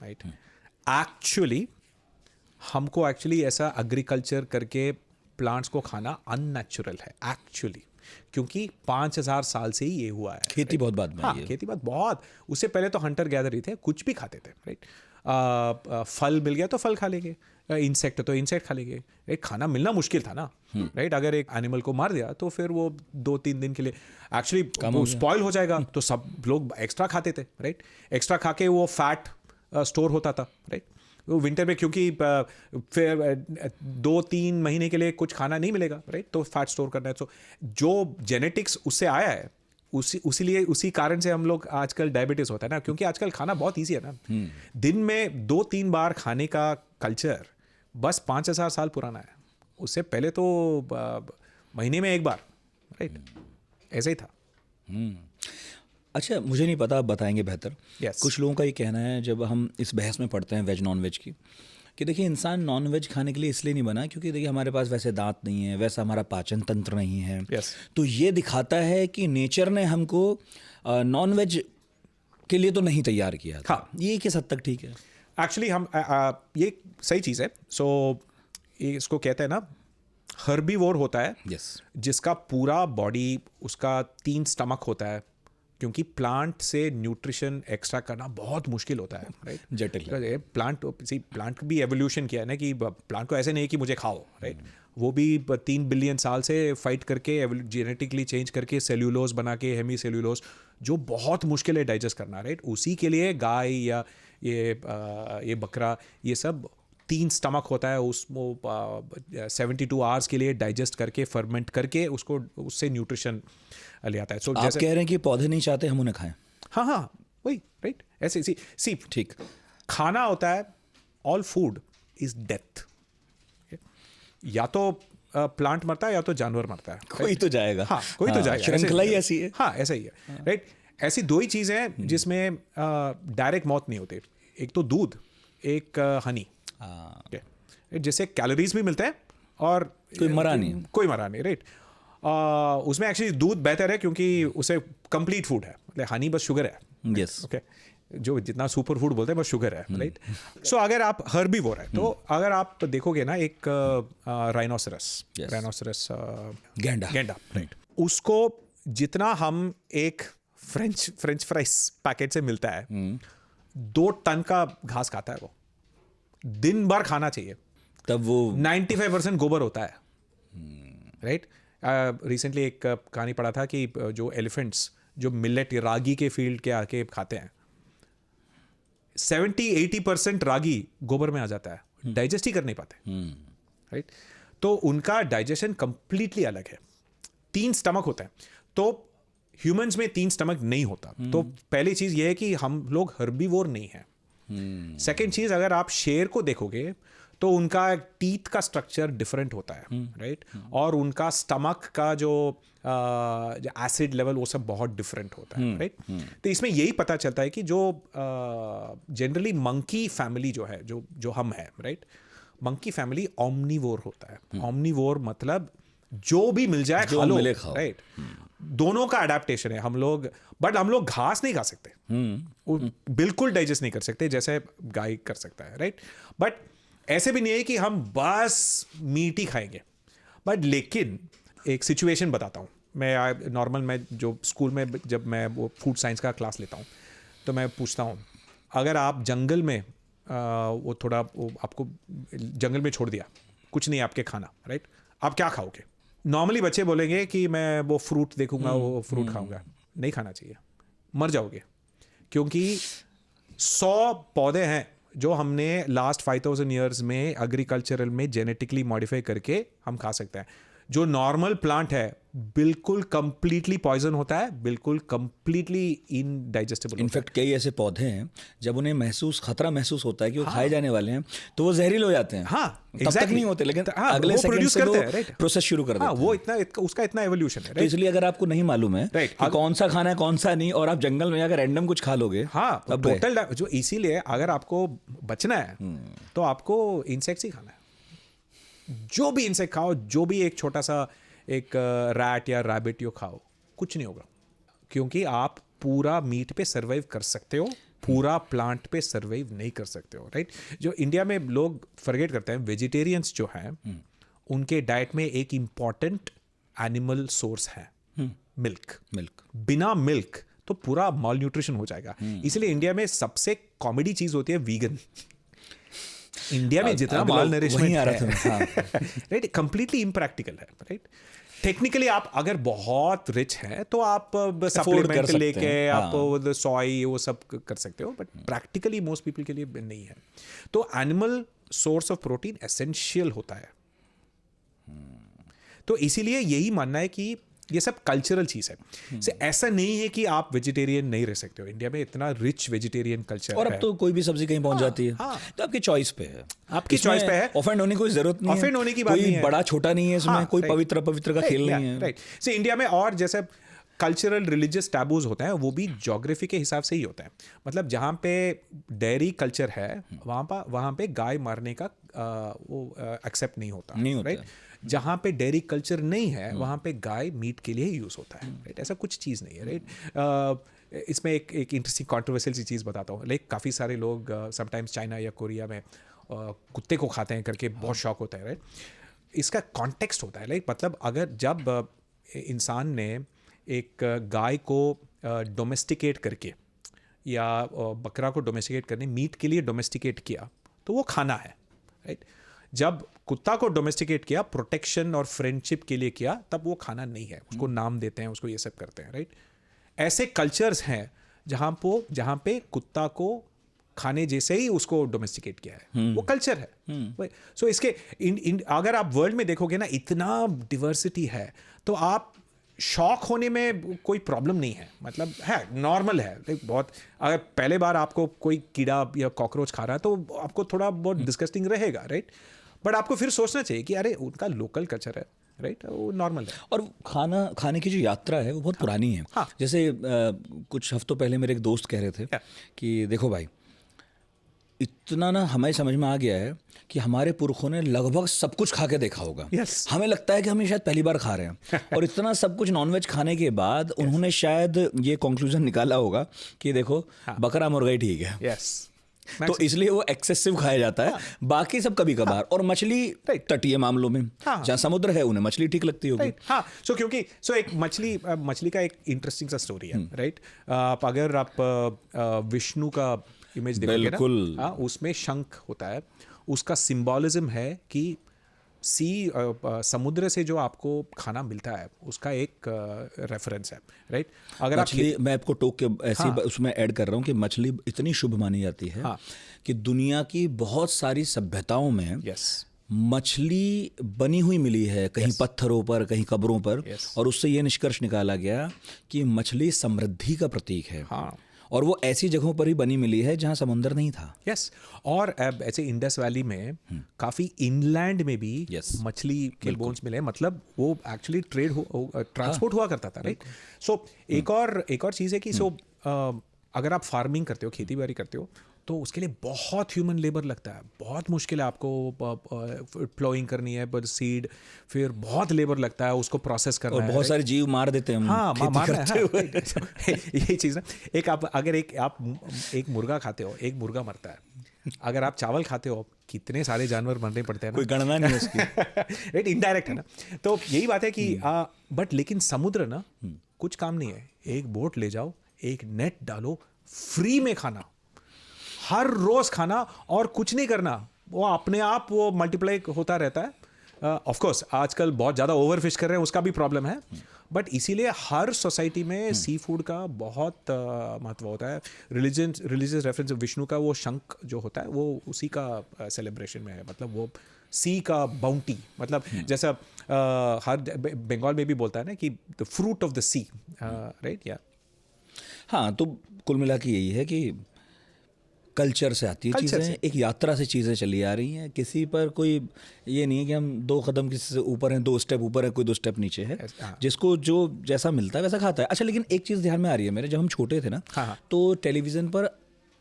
राइट? एक्चुअली हमको ऐसा एग्रीकल्चर करके प्लांट्स को खाना अननेचुरल है एक्चुअली, क्योंकि 5000 साल से ही ये हुआ है। खेती बहुत बाद में हाँ, आई है। खेती बहुत, उससे पहले तो हंटर गैदर ही थे, कुछ भी खाते थे, राइट? फल मिल गया तो फल खा लेंगे, इंसेक्ट तो इंसेक्ट खा लेंगे, राइट? खाना मिलना मुश्किल था ना, राइट? अगर एक एनिमल को मार दिया तो फिर वो 2-3 दिन के लिए एक्चुअली स्पॉइल हो जाएगा, तो सब लोग एक्स्ट्रा खाते थे, राइट? एक्स्ट्रा खा के वो फैट स्टोर होता था, राइट? वो विंटर में क्योंकि फिर 2-3 महीने के लिए कुछ खाना नहीं मिलेगा, राइट? तो फैट स्टोर करना है। तो जो जेनेटिक्स उससे आया है, उसी कारण से हम लोग आजकल डायबिटीज होता है ना, क्योंकि आजकल खाना बहुत ईजी है ना। दिन में 2-3 बार खाने का कल्चर बस 5000 साल पुराना है। उससे पहले तो महीने में एक बार, राइट? ऐसा ही था। अच्छा, मुझे नहीं पता, आप बताएंगे बेहतर। Yes. कुछ लोगों का ये कहना है, जब हम इस बहस में पढ़ते हैं वेज नॉन वेज की, कि देखिए इंसान नॉन वेज खाने के लिए इसलिए नहीं बना क्योंकि देखिए हमारे पास वैसे दांत नहीं है, वैसा हमारा पाचन तंत्र नहीं है। Yes. तो ये दिखाता है कि नेचर ने हमको नॉन वेज के लिए तो नहीं तैयार किया था। हाँ। ये किस हद तक ठीक है? एक्चुअली हम ये सही चीज़ है। सो इसको कहते हैं ना, हर्बीवोर होता है, Yes. जिसका पूरा बॉडी, उसका 3 स्टमक होता है, क्योंकि प्लांट से न्यूट्रिशन एक्स्ट्रा करना बहुत मुश्किल होता है, राइट? जटिल है। प्लांट भी एवोल्यूशन किया है ना, कि प्लांट को ऐसे नहीं कि मुझे खाओ, राइट? वो भी 3 बिलियन साल से फाइट करके जेनेटिकली चेंज करके सेल्यूलोज बना के हेमी सेल्यूलोज, जो बहुत मुश्किल है डाइजेस्ट करना, राइट? उसी के लिए गाय या ये बकरा, ये सब 3 स्टमक होता है, उसको 72 आवर्स के लिए डाइजेस्ट करके फर्मेंट करके उसको उससे न्यूट्रिशन ले आता है। So, आप कह रहे हैं कि पौधे नहीं चाहते हम उन्हें खाएं? हाँ वही, राइट? ऐसे सी ठीक। खाना होता है, ऑल फूड इज डेथ। या तो प्लांट मरता है या तो जानवर मरता है, कोई तो जाएगा। हाँ, कोई तो जाएगा। श्रृंखला ही ऐसी है। हाँ, ऐसा ही है, राइट? ऐसी 2 ही चीज़ें हैं जिसमें डायरेक्ट मौत नहीं होती। एक तो दूध, एक हनी, जिससे कैलोरीज भी मिलते हैं और कोई मरा नहीं, राइट? उसमें एक्चुअली दूध बेहतर है क्योंकि उसे कंप्लीट फूड है, मतलब हनी बस शुगर है। यस। ओके, जो जितना सुपर फूड बोलते हैं बस शुगर है, राइट? सो अगर आप हर्बीवोर है तो अगर आप देखोगे ना, एक राइनोसरस गेंडा, राइट, उसको जितना हम एक फ्रेंच फ्राइज पैकेट से मिलता है, 2 टन का घास खाता है वो, दिन भर खाना चाहिए, तब वो 95% गोबर होता है, राइट? रिसेंटली एक कहानी पढ़ा था कि जो एलिफेंट्स जो मिलेट रागी के फील्ड के आके खाते हैं, 70-80% रागी गोबर में आ जाता है, डाइजेस्ट ही कर नहीं पाते, राइट? तो उनका डाइजेशन कंप्लीटली अलग है। 3 स्टमक होता है, तो ह्यूमंस में 3 स्टमक नहीं होता। तो पहली चीज ये है कि हम लोग हर्बीवोर नहीं है। सेकेंड चीज, अगर आप शेर को देखोगे तो उनका टीथ का स्ट्रक्चर डिफरेंट होता है, राइट? और उनका स्टमक का जो एसिड लेवल वो सब बहुत डिफरेंट होता है, राइट? तो इसमें यही पता चलता है कि जो जनरली मंकी फैमिली जो है, जो हम है, राइट? मंकी फैमिली ओमनीवोर होता है। ओमनीवोर मतलब जो भी मिल जाए खा लो, राइट? दोनों का अडेप्टेशन है हम लोग, बट हम लोग घास नहीं खा सकते, वो बिल्कुल डाइजेस्ट नहीं कर सकते जैसे गाय कर सकता है, राइट? बट ऐसे भी नहीं है कि हम बस मीट ही खाएंगे। बट लेकिन एक सिचुएशन बताता हूँ मैं जो स्कूल में जब मैं वो फूड साइंस का क्लास लेता हूँ तो मैं पूछता हूँ, अगर आप जंगल में वो आपको जंगल में छोड़ दिया, कुछ नहीं आपके खाना, राइट? आप क्या खाओगे? नॉर्मली बच्चे बोलेंगे कि मैं वो फ्रूट देखूंगा, वो फ्रूट खाऊंगा। नहीं खाना चाहिए, मर जाओगे, क्योंकि 100 पौधे हैं जो हमने लास्ट 5000 ईयर्स में एग्रीकल्चरल में जेनेटिकली मॉडिफाई करके हम खा सकते हैं। जो नॉर्मल प्लांट है बिल्कुल कंप्लीटली पॉइजन होता है, बिल्कुल कंप्लीटली इनडाइजेस्टेबल। इनफैक्ट कई ऐसे पौधे हैं जब उन्हें खतरा महसूस होता है कि वो खाए जाने वाले हैं तो वो जहरीले हो जाते हैं। हाँ, तब तक नहीं होते, लेकिन अगले सेकंड से वो प्रोसेस शुरू कर देते हैं। वो उसका इतना एवोल्यूशन है, तो इसलिए अगर आपको नहीं मालूम है कि कौन सा खाना है कौन सा नहीं, और आप जंगल में जाकर रैंडम कुछ खा लोगे, हाँ, टोटल जो, इसीलिए अगर आपको बचना है तो आपको इंसेक्ट्स ही खाना है। जो भी इंसेक्ट खाओ, जो भी एक छोटा सा एक रैट या रैबिट यो खाओ, कुछ नहीं होगा, क्योंकि आप पूरा मीट पे सर्वाइव कर सकते हो, पूरा प्लांट पे सर्वाइव नहीं कर सकते हो, राइट? जो इंडिया में लोग फॉरगेट करते हैं, वेजिटेरियंस जो हैं उनके डाइट में एक इम्पॉर्टेंट एनिमल सोर्स है मिल्क। बिना मिल्क तो पूरा माल न्यूट्रिशन हो जाएगा। इसलिए इंडिया में सबसे कॉमेडी चीज होती है वीगन। इंडिया में जितना माल नरिशमेंट है, राइट, कंप्लीटली इम्प्रैक्टिकल है, राइट? टेक्निकली आप अगर बहुत रिच हैं तो आप सप्लीमेंट लेके आप सोई वो सब कर सकते हो, बट प्रैक्टिकली मोस्ट पीपल के लिए नहीं है। तो animal source of protein essential होता है। तो इसीलिए यही मानना है कि ये सब कल्चरल चीज है। से ऐसा नहीं है कि आप वेजिटेरियन नहीं रह सकते हो। इंडिया में इतना रिच वेजिटेरियन कल्चर है, और अब तो कोई भी सब्जी कहीं पहुंच जाती है। तो आपकी चॉइस पे है, आपकी चॉइस पे है। ऑफेंड होने की कोई जरूरत नहीं है, ऑफेंड होने की बात नहीं है, बड़ा छोटा नहीं है इसमें, कोई पवित्र का खेल नहीं है, राइट? से इंडिया में और जैसे कल्चरल रिलीजियस टैबूज होते हैं, वो भी ज्योग्राफी के हिसाब से ही होता है। मतलब जहाँ पे डेयरी कल्चर है वहाँ पे गाय मारने का वो एक्सेप्ट नहीं होता, राइट? जहाँ पे डेयरी कल्चर नहीं है वहाँ पे गाय मीट के लिए यूज़ होता है, राइट? ऐसा कुछ चीज़ नहीं है, राइट? इसमें एक इंटरेस्टिंग कॉन्ट्रोवर्शियल सी चीज़ बताता हूँ। लाइक काफ़ी सारे लोग समटाइम्स चाइना या कोरिया में कुत्ते को खाते हैं करके बहुत शौक होता है, राइट? इसका कॉन्टेक्स्ट होता है, लाइक मतलब अगर जब इंसान ने एक गाय को डोमेस्टिकेट करके या बकरा को डोमेस्टिकेट करने मीट के लिए डोमेस्टिकेट किया तो वो खाना है, राइट? जब कुत्ता को डोमेस्टिकेट किया प्रोटेक्शन और फ्रेंडशिप के लिए किया, तब वो खाना नहीं है, उसको नाम देते हैं, उसको ये सब करते हैं, राइट। ऐसे कल्चर्स हैं जहाँ पे कुत्ता को खाने जैसे ही उसको डोमेस्टिकेट किया है, वो कल्चर है। सो इसके अगर आप वर्ल्ड में देखोगे ना, इतना डिवर्सिटी है, तो आप शॉक होने में कोई प्रॉब्लम नहीं है, मतलब है नॉर्मल है। बहुत अगर पहले बार आपको कोई कीड़ा या कॉकरोच खा रहा है तो आपको थोड़ा बहुत डिस्गस्टिंग रहेगा, राइट। बट आपको फिर सोचना चाहिए कि अरे उनका लोकल कल्चर है, राइट, वो नॉर्मल है। और खाने की जो यात्रा है वो बहुत पुरानी है। हाँ। जैसे कुछ हफ्तों पहले मेरे एक दोस्त कह रहे थे कि देखो भाई, इतना ना हमें समझ में आ गया है कि हमारे पुरखों ने लगभग सब कुछ खा के देखा होगा। Yes. हमें लगता है कि हम ये शायद पहली बार खा रहे हैं और इतना सब कुछ नॉनवेज खाने के बाद उन्होंने शायद ये कंक्लूजन निकाला होगा कि देखो बकरा मुर्गा ही ठीक है। यस, तो इसलिए वो एक्सेसिव खाया जाता है, बाकी सब कभी कभार। और मछली तटीय मामलों में जहाँ समुद्र है उन्हें मछली ठीक लगती होगी। हाँ, क्योंकि एक मछली का एक इंटरेस्टिंग सा स्टोरी है, राइट। अगर आप विष्णु का इमेज देखोगे ना, हाँ, उसमें शंख होता है, उसका सिंबॉलिज्म है कि समुद्र से जो आपको खाना मिलता है उसका एक रेफरेंस है, राइट। अगर मछली, मैं आपको टोक के ऐसी उसमें ऐड कर रहा हूँ कि मछली इतनी शुभ मानी जाती है कि दुनिया की बहुत सारी सभ्यताओं में मछली बनी हुई मिली है, कहीं पत्थरों पर, कहीं कब्रों पर, और उससे ये निष्कर्ष निकाला गया कि मछली समृद्धि का प्रतीक है। और वो ऐसी जगहों पर ही बनी मिली है जहां समुद्र नहीं था। यस, और ऐसे इंडस वैली में काफी इनलैंड में भी मछली के बोन्स मिले, मतलब वो एक्चुअली ट्रांसपोर्ट हुआ करता था, राइट। सो एक और चीज़ है कि अगर आप फार्मिंग करते हो, खेती बाड़ी करते हो, तो उसके लिए बहुत ह्यूमन लेबर लगता है, बहुत मुश्किल है। आपको प्लोइंग करनी है, पर सीड, फिर बहुत लेबर लगता है, उसको प्रोसेस करना है, और बहुत सारे जीव मार देते हैं। हाँ, मारना है। यही चीज़ ना, अगर एक मुर्गा खाते हो, एक मुर्गा मरता है। अगर आप चावल खाते हो, कितने सारे जानवर मरने पड़ते हैं ना, कोई गणना नहीं है उसकी। राइट, इनडायरेक्ट है ना। तो यही बात है कि बट लेकिन समुद्र ना कुछ काम नहीं है। एक बोट ले जाओ, एक नेट डालो, फ्री में खाना, हर रोज खाना, और कुछ नहीं करना, वो अपने आप वो मल्टीप्लाई होता रहता है। ऑफ कोर्स आजकल बहुत ज़्यादा ओवरफिश कर रहे हैं, उसका भी प्रॉब्लम है, बट इसीलिए हर सोसाइटी में सी फूड का बहुत महत्व होता है। रिलीजियस रेफरेंस विष्णु का वो शंख जो होता है वो उसी का सेलिब्रेशन में है, मतलब वो सी का बाउंटी, मतलब जैसा हर बंगाल में भी बोलता है ना कि the fruit of the sea, right. या हाँ, तो कुल मिला के यही है कि कल्चर से आती है चीज़ें, एक यात्रा से चीज़ें चली आ रही हैं। किसी पर कोई ये नहीं है कि हम 2 कदम किसी से ऊपर हैं, 2 स्टेप ऊपर है, कोई 2 स्टेप नीचे है। जिसको जो जैसा मिलता है वैसा खाता है। अच्छा, लेकिन एक चीज़ ध्यान में आ रही है मेरे, जब हम छोटे थे ना, तो टेलीविज़न पर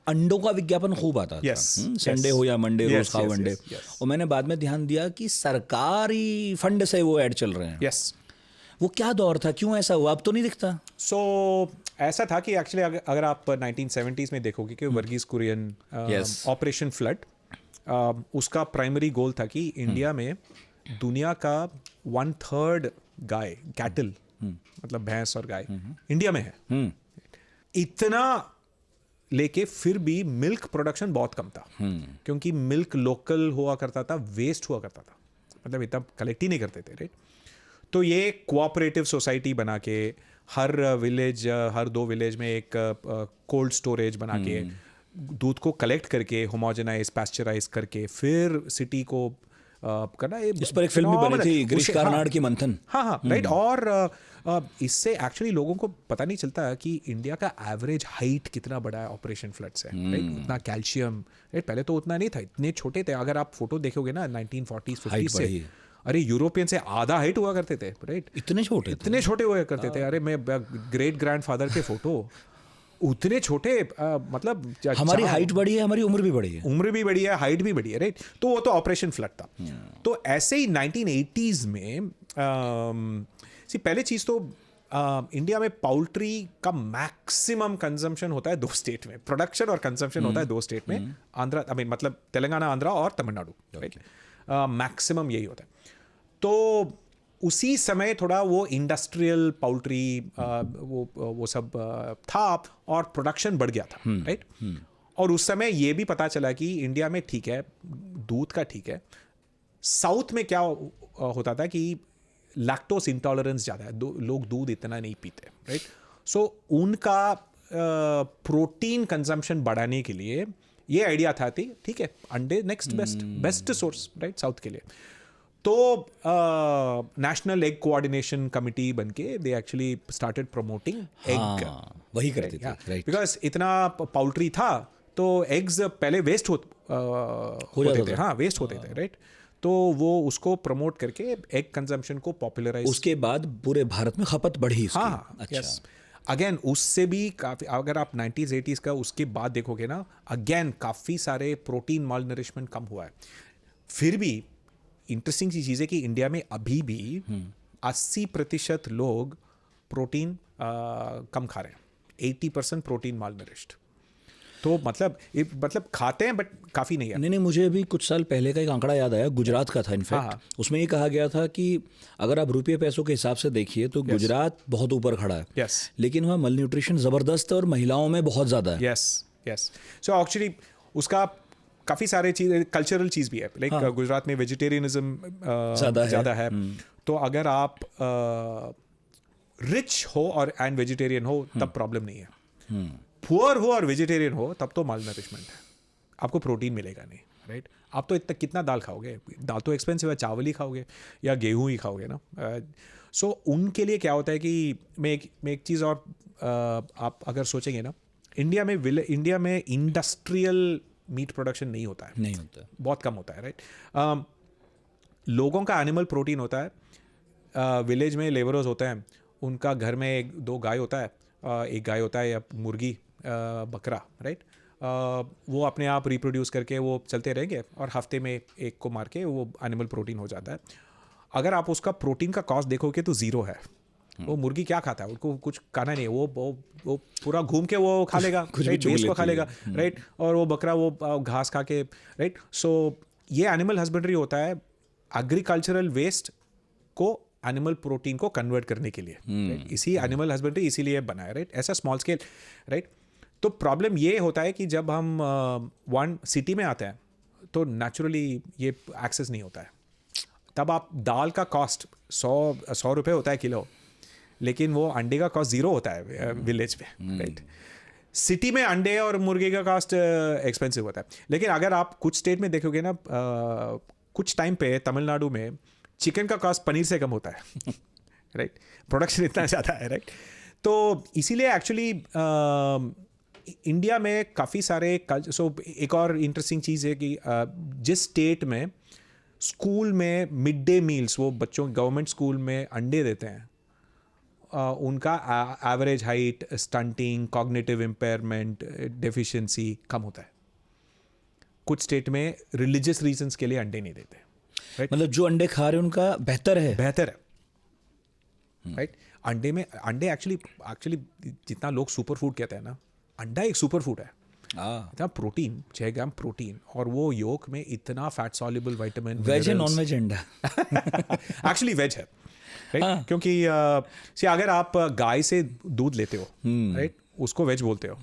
अंडों का विज्ञापन खूब आता था। संडे हो या मंडे, रोज खाओ अंडे। और मैंने बाद में ध्यान दिया कि सरकारी फंड से वो ऐड चल रहे हैं। वो क्या दौर था, क्यों ऐसा हुआ, अब तो नहीं दिखता। ऐसा था कि एक्चुअली अगर आप 1970s में देखोगे कि वर्गीस कुरियन ऑपरेशन फ्लड, उसका प्राइमरी गोल था कि इंडिया में दुनिया का 1/3 गाय, कैटल, मतलब भैंस और गाय इंडिया में है। इतना लेके फिर भी मिल्क प्रोडक्शन बहुत कम था, क्योंकि मिल्क लोकल हुआ करता था, वेस्ट हुआ करता था, मतलब इतना कलेक्ट ही नहीं करते थे, राइट। तो ये कोऑपरेटिव सोसाइटी बना के हर 2 विलेज में एक कोल्ड स्टोरेज बना के दूध को कलेक्ट करके होमोजेनाइज, पैस्चराइज करके फिर सिटी को करना। इस पर एक फिल्म भी बनी थी, गिरीश कार्नाड की मंथन। हाँ, राइट। और इससे एक्चुअली लोगों को पता नहीं चलता कि इंडिया का एवरेज हाइट कितना बड़ा है ऑपरेशन फ्लड से, राइट। उतना कैल्शियम, राइट, पहले तो उतना नहीं था, इतने छोटे थे। अगर आप फोटो देखोगे ना 1940s 50s से, अरे यूरोपियन से आधा हाइट हुआ करते थे, राइट। इतने छोटे हुआ करते थे। अरे मैं ग्रेट ग्रैंडफादर के फोटो उतने छोटे, मतलब हमारी हाइट बढ़ी है, हमारी उम्र भी बढ़ी है, हाइट भी बढ़ी है, राइट। तो वो तो ऑपरेशन फ्लड था। तो ऐसे ही 1980s में पहले चीज़ तो इंडिया में पाउल्ट्री का मैक्सिमम कंजम्पशन होता है 2 स्टेट में, प्रोडक्शन और कंजम्पशन होता है 2 स्टेट में, आंध्रा, मतलब तेलंगाना, आंध्रा और तमिलनाडु, राइट। मैक्सिमम यही होता है। तो उसी समय थोड़ा वो इंडस्ट्रियल पाउल्ट्री वो सब था और प्रोडक्शन बढ़ गया था, राइट। और उस समय ये भी पता चला कि इंडिया में ठीक है, दूध का ठीक है, साउथ में क्या होता था कि लैक्टोस इंटॉलरेंस ज़्यादा है, लोग दूध इतना नहीं पीते, राइट? सो उनका प्रोटीन कंजम्पशन बढ़ाने के लिए ये आइडिया था, ठीक है, अंडे next best source, right, south के लिए। तो नेशनल एग कोऑर्डिनेशन कमिटी बनके they actually started promoting egg, वही करते थे, राइट? बिकॉज इतना पाउल्ट्री था तो एग्स पहले वेस्ट होते थे, हाँ, वेस्ट होते थे, राइट? तो वो उसको प्रमोट करके एग कंजम्पशन को पॉपुलराइज, उसके बाद पूरे भारत में खपत बढ़ी इसकी। हाँ, अच्छा। अगेन उससे भी काफ़ी, अगर आप 90s 80s का उसके बाद देखोगे ना, अगेन काफ़ी सारे प्रोटीन माल नरिशमेंट कम हुआ है। फिर भी इंटरेस्टिंग सी चीज़ है कि इंडिया में अभी भी 80% लोग प्रोटीन कम खा रहे हैं, 80% प्रोटीन माल नरिश्ड। तो मतलब खाते हैं बट काफ़ी नहीं है। नहीं, मुझे अभी कुछ साल पहले का एक आंकड़ा याद आया, गुजरात का था इनफैक्ट। उसमें ये कहा गया था कि अगर आप रुपये पैसों के हिसाब से देखिए तो गुजरात बहुत ऊपर खड़ा है, यस, लेकिन वहाँ मल न्यूट्रिशन ज़बरदस्त है और महिलाओं में बहुत ज़्यादा है। यस। सो एक्चुअली उसका काफ़ी सारे चीज़, कल्चरल चीज़ भी है, लाइक गुजरात में वेजिटेरियनिज्म ज़्यादा है। तो अगर आप रिच हो और एंड वेजिटेरियन हो तब प्रॉब्लम नहीं है। पुअर हो और वेजिटेरियन हो तब तो माल नरिशमेंट है, आपको प्रोटीन मिलेगा नहीं, राइट? आप तो इतना कितना दाल खाओगे? दाल तो एक्सपेंसिव है, चावल ही खाओगे या गेहूं ही खाओगे ना। सो उनके लिए क्या होता है कि मैं एक चीज़ और, आप अगर सोचेंगे ना, इंडिया में इंडस्ट्रियल मीट प्रोडक्शन नहीं होता है, नहीं होता, बहुत कम होता है, राइट? लोगों का एनिमल प्रोटीन होता है, विलेज में लेबरर्स होते हैं, उनका घर में 1-2 गाय होता है, एक गाय होता है या मुर्गी, बकरा, राइट? वो अपने आप रिप्रोड्यूस करके वो चलते रहेंगे और हफ्ते में एक को मार के वो एनिमल प्रोटीन हो जाता है। अगर आप उसका प्रोटीन का कॉस्ट देखोगे तो ज़ीरो है। वो मुर्गी क्या खाता है? उनको कुछ खाना नहीं है, वो पूरा घूम के वो खा लेगा, वेस्ट को खा लेगा, राइट? और वो बकरा वो घास खा के, राइट? सो ये एनिमल हस्बेंड्री होता है एग्रीकल्चरल वेस्ट को एनिमल प्रोटीन को कन्वर्ट करने के लिए, right? इसी एनिमल हस्बेंड्री इसीलिए बना है, राइट? ऐसा स्मॉल स्केल, राइट? तो प्रॉब्लम ये होता है कि जब हम वन सिटी में आते हैं तो नेचुरली ये एक्सेस नहीं होता है। तब आप दाल का कॉस्ट 100 रुपये होता है किलो, लेकिन वो अंडे का कॉस्ट 0 होता है विलेज में, राइट? सिटी में अंडे और मुर्गे का कॉस्ट एक्सपेंसिव होता है। लेकिन अगर आप कुछ स्टेट में देखोगे ना, कुछ टाइम पे तमिलनाडु में चिकन का कॉस्ट पनीर से कम होता है, राइट? प्रोडक्शन इतना ज़्यादा है, राइट? तो इसीलिए एक्चुअली इंडिया में काफ़ी सारे एक और इंटरेस्टिंग चीज़ है कि जिस स्टेट में स्कूल में मिड डे मील्स, वो बच्चों गवर्नमेंट स्कूल में अंडे देते हैं, उनका average height, stunting, cognitive impairment, deficiency कम होता है। कुछ स्टेट में रिलीजियस रीजंस के लिए अंडे नहीं देते, right? मतलब जो अंडे खा रहे हैं उनका बेहतर है, राइट? अंडे एक्चुअली जितना लोग सुपर फूड कहते हैं ना, अंडा एक सुपर फूड है। इतना प्रोटीन, 6 ग्राम प्रोटीन, और वो योक में इतना फैट सॉल्युबल विटामिन। वेज है नॉन वेज अंडा? एक्चुअली वेज है, राइट? क्योंकि अगर आप गाय से दूध लेते हो, राइट, उसको वेज बोलते हो,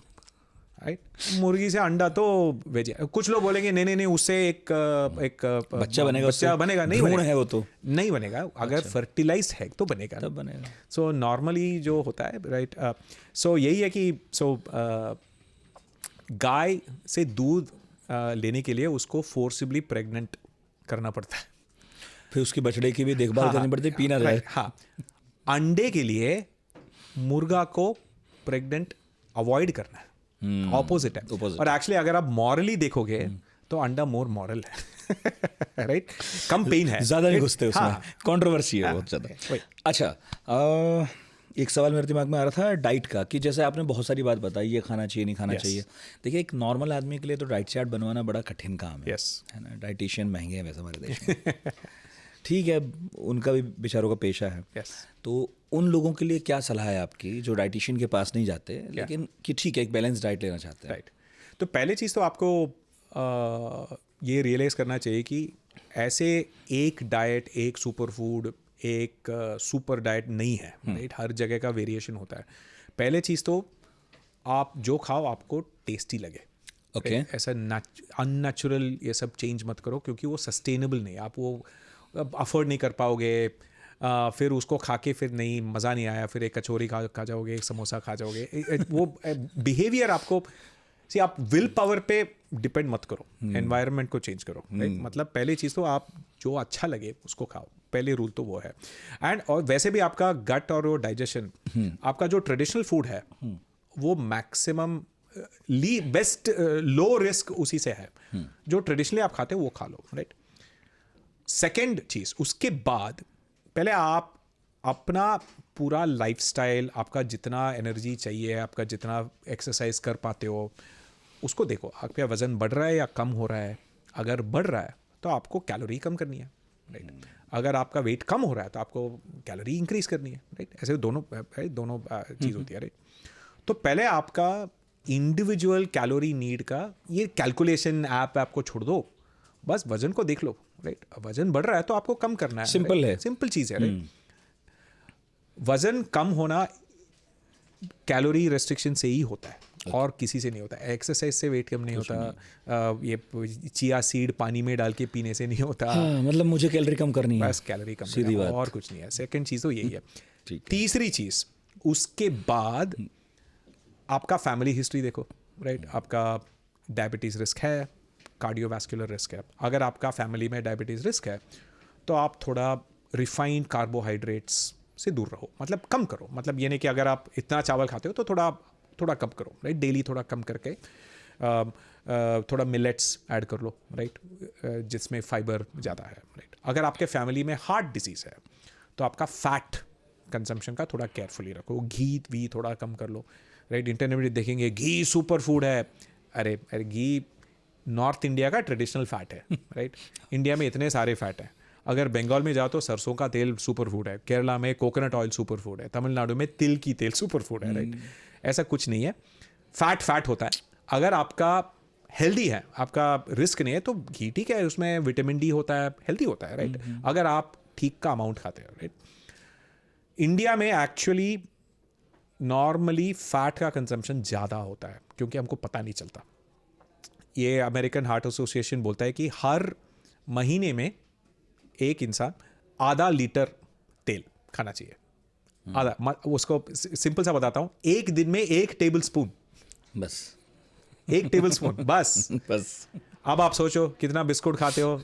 राइट? मुर्गी से अंडा तो वेज है। कुछ लोग बोलेंगे नहीं उससे एक बच्चा बनेगा, नहीं बनेगा, है वो तो नहीं बनेगा। अगर फर्टिलाइज है तो बनेगा, तब बनेगा। सो नॉर्मली जो होता है, राइट? सो यही है कि गाय से दूध लेने के लिए उसको फोर्सिबली प्रेग्नेंट करना पड़ता है, फिर उसके बछड़े की भी देखभाल करनी पड़ती है, पीना जाए। हाँ, अंडे के लिए मुर्गा को प्रेग्नेंट अवॉइड करना है, ऑपोजिट है। और एक्चुअली अगर आप मॉरली देखोगे तो अंडा मोर मॉरल है, राइट? कम पेन है, ज़्यादा नहीं घुसते उसमें, हाँ, कंट्रोवर्सी है बहुत ज़्यादा। अच्छा, एक सवाल मेरे दिमाग में आ रहा था डाइट का, कि जैसे आपने बहुत सारी बात बताई, ये खाना चाहिए नहीं खाना चाहिए। देखिए, एक नॉर्मल आदमी के लिए तो डाइट चार्ट बनवाना बड़ा कठिन काम है, है ना? डाइटिशियन महंगे हैं वैसे हमारे देश में। ठीक है, उनका भी बेचारों का पेशा है। तो उन लोगों के लिए क्या सलाह है आपकी जो डाइटिशियन के पास नहीं जाते, लेकिन कि ठीक है एक बैलेंस डाइट लेना चाहते हैं? राइट। तो पहले चीज़ तो आपको ये रियलाइज़ करना चाहिए कि ऐसे एक डाइट, एक सुपर फूड, एक सुपर डाइट नहीं है, राइट? हर जगह का वेरिएशन होता है। पहले चीज़ तो आप जो खाओ आपको टेस्टी लगे, Okay. ऐसा अननेचुरल ये सब चेंज मत करो, क्योंकि वो सस्टेनेबल नहीं, आप वो अफोर्ड नहीं कर पाओगे। फिर उसको खा के फिर नहीं, मज़ा नहीं आया, फिर एक कचौरी खा जाओगे, एक समोसा खा जाओगे। वो बिहेवियर आपको, सी आप विल पावर पे डिपेंड मत करो, एनवायरनमेंट को चेंज करो, राइट। मतलब पहली चीज़ तो आप जो अच्छा लगे उसको खाओ, पहले रूल तो वो है। एंड और वैसे भी आपका गट और वो डाइजेशन, आपका जो ट्रेडिशनल फूड है वो मैक्सिमम बेस्ट लो रिस्क उसी से है। जो ट्रेडिशनली आप खाते हो वो खा लो, राइट। सेकेंड चीज़, उसके बाद पहले आप अपना पूरा लाइफस्टाइल, आपका जितना एनर्जी चाहिए, आपका जितना एक्सरसाइज कर पाते हो उसको देखो। आपका वज़न बढ़ रहा है या कम हो रहा है? अगर बढ़ रहा है तो आपको कैलोरी कम करनी है, राइट। अगर आपका वेट कम हो रहा है तो आपको कैलोरी इंक्रीज करनी है, राइट। ऐसे दोनों चीज़ होती है, राइट। तो पहले आपका इंडिविजुअल कैलोरी नीड का ये कैलकुलेशन ऐप आपको छोड़ दो, बस वजन को देख लो, राइट। वजन बढ़ रहा है तो आपको कम करना है, सिंपल है, सिंपल चीज़ है, राइट। वजन कम होना कैलोरी रेस्ट्रिक्शन से ही होता है, और किसी से नहीं होता। एक्सरसाइज से वेट कम नहीं होता, ये चिया सीड पानी में डाल के पीने से नहीं होता। हाँ, मतलब मुझे कैलोरी कम करनी है, बस कैलोरी कम सीधी करना, बात। और कुछ नहीं है। सेकंड चीज़ तो यही है। ठीक है। तीसरी चीज़, उसके बाद आपका फैमिली हिस्ट्री देखो, राइट। आपका डायबिटीज़ रिस्क है, कार्डियोवैस्कुलर रिस्क है। अगर आपका फैमिली में डायबिटीज़ रिस्क है तो आप थोड़ा रिफाइंड कार्बोहाइड्रेट्स से दूर रहो, मतलब कम करो। मतलब ये नहीं कि अगर आप इतना चावल खाते हो तो थोड़ा कम करो, राइट। डेली थोड़ा कम करके थोड़ा मिलेट्स ऐड कर लो, राइट, जिसमें फाइबर ज़्यादा है, राइट। अगर आपके फैमिली में हार्ट डिजीज़ है तो आपका फैट कंजम्पशन का थोड़ा केयरफुली रखो, घी थोड़ा कम कर लो, राइट। इंटरनेट में देखेंगे घी सुपर फूड है, अरे घी नॉर्थ इंडिया का ट्रेडिशनल फैट है, राइट। इंडिया में इतने सारे फैट हैं। अगर बंगाल में जाओ तो सरसों का तेल सुपर फूड है, केरला में कोकोनट ऑयल सुपर फूड है, तमिलनाडु में तिल की तेल सुपर फूड है, राइट। ऐसा कुछ नहीं है, फैट होता है। अगर आपका हेल्दी है, आपका रिस्क नहीं है, तो घी ठीक है, उसमें विटामिन डी होता है, हेल्दी होता है, राइट। अगर आप ठीक का अमाउंट खाते हो, राइट। इंडिया में एक्चुअली नॉर्मली फैट का कंजम्पशन ज़्यादा होता है क्योंकि हमको पता नहीं चलता। ये अमेरिकन हार्ट एसोसिएशन बोलता है कि हर महीने में एक इंसान आधा लीटर तेल खाना चाहिए, आधा। उसको सिंपल सा बताता हूँ, एक दिन में 1 टेबल स्पून, बस 1 टेबल स्पून बस। बस। अब आप सोचो कितना बिस्कुट खाते हो,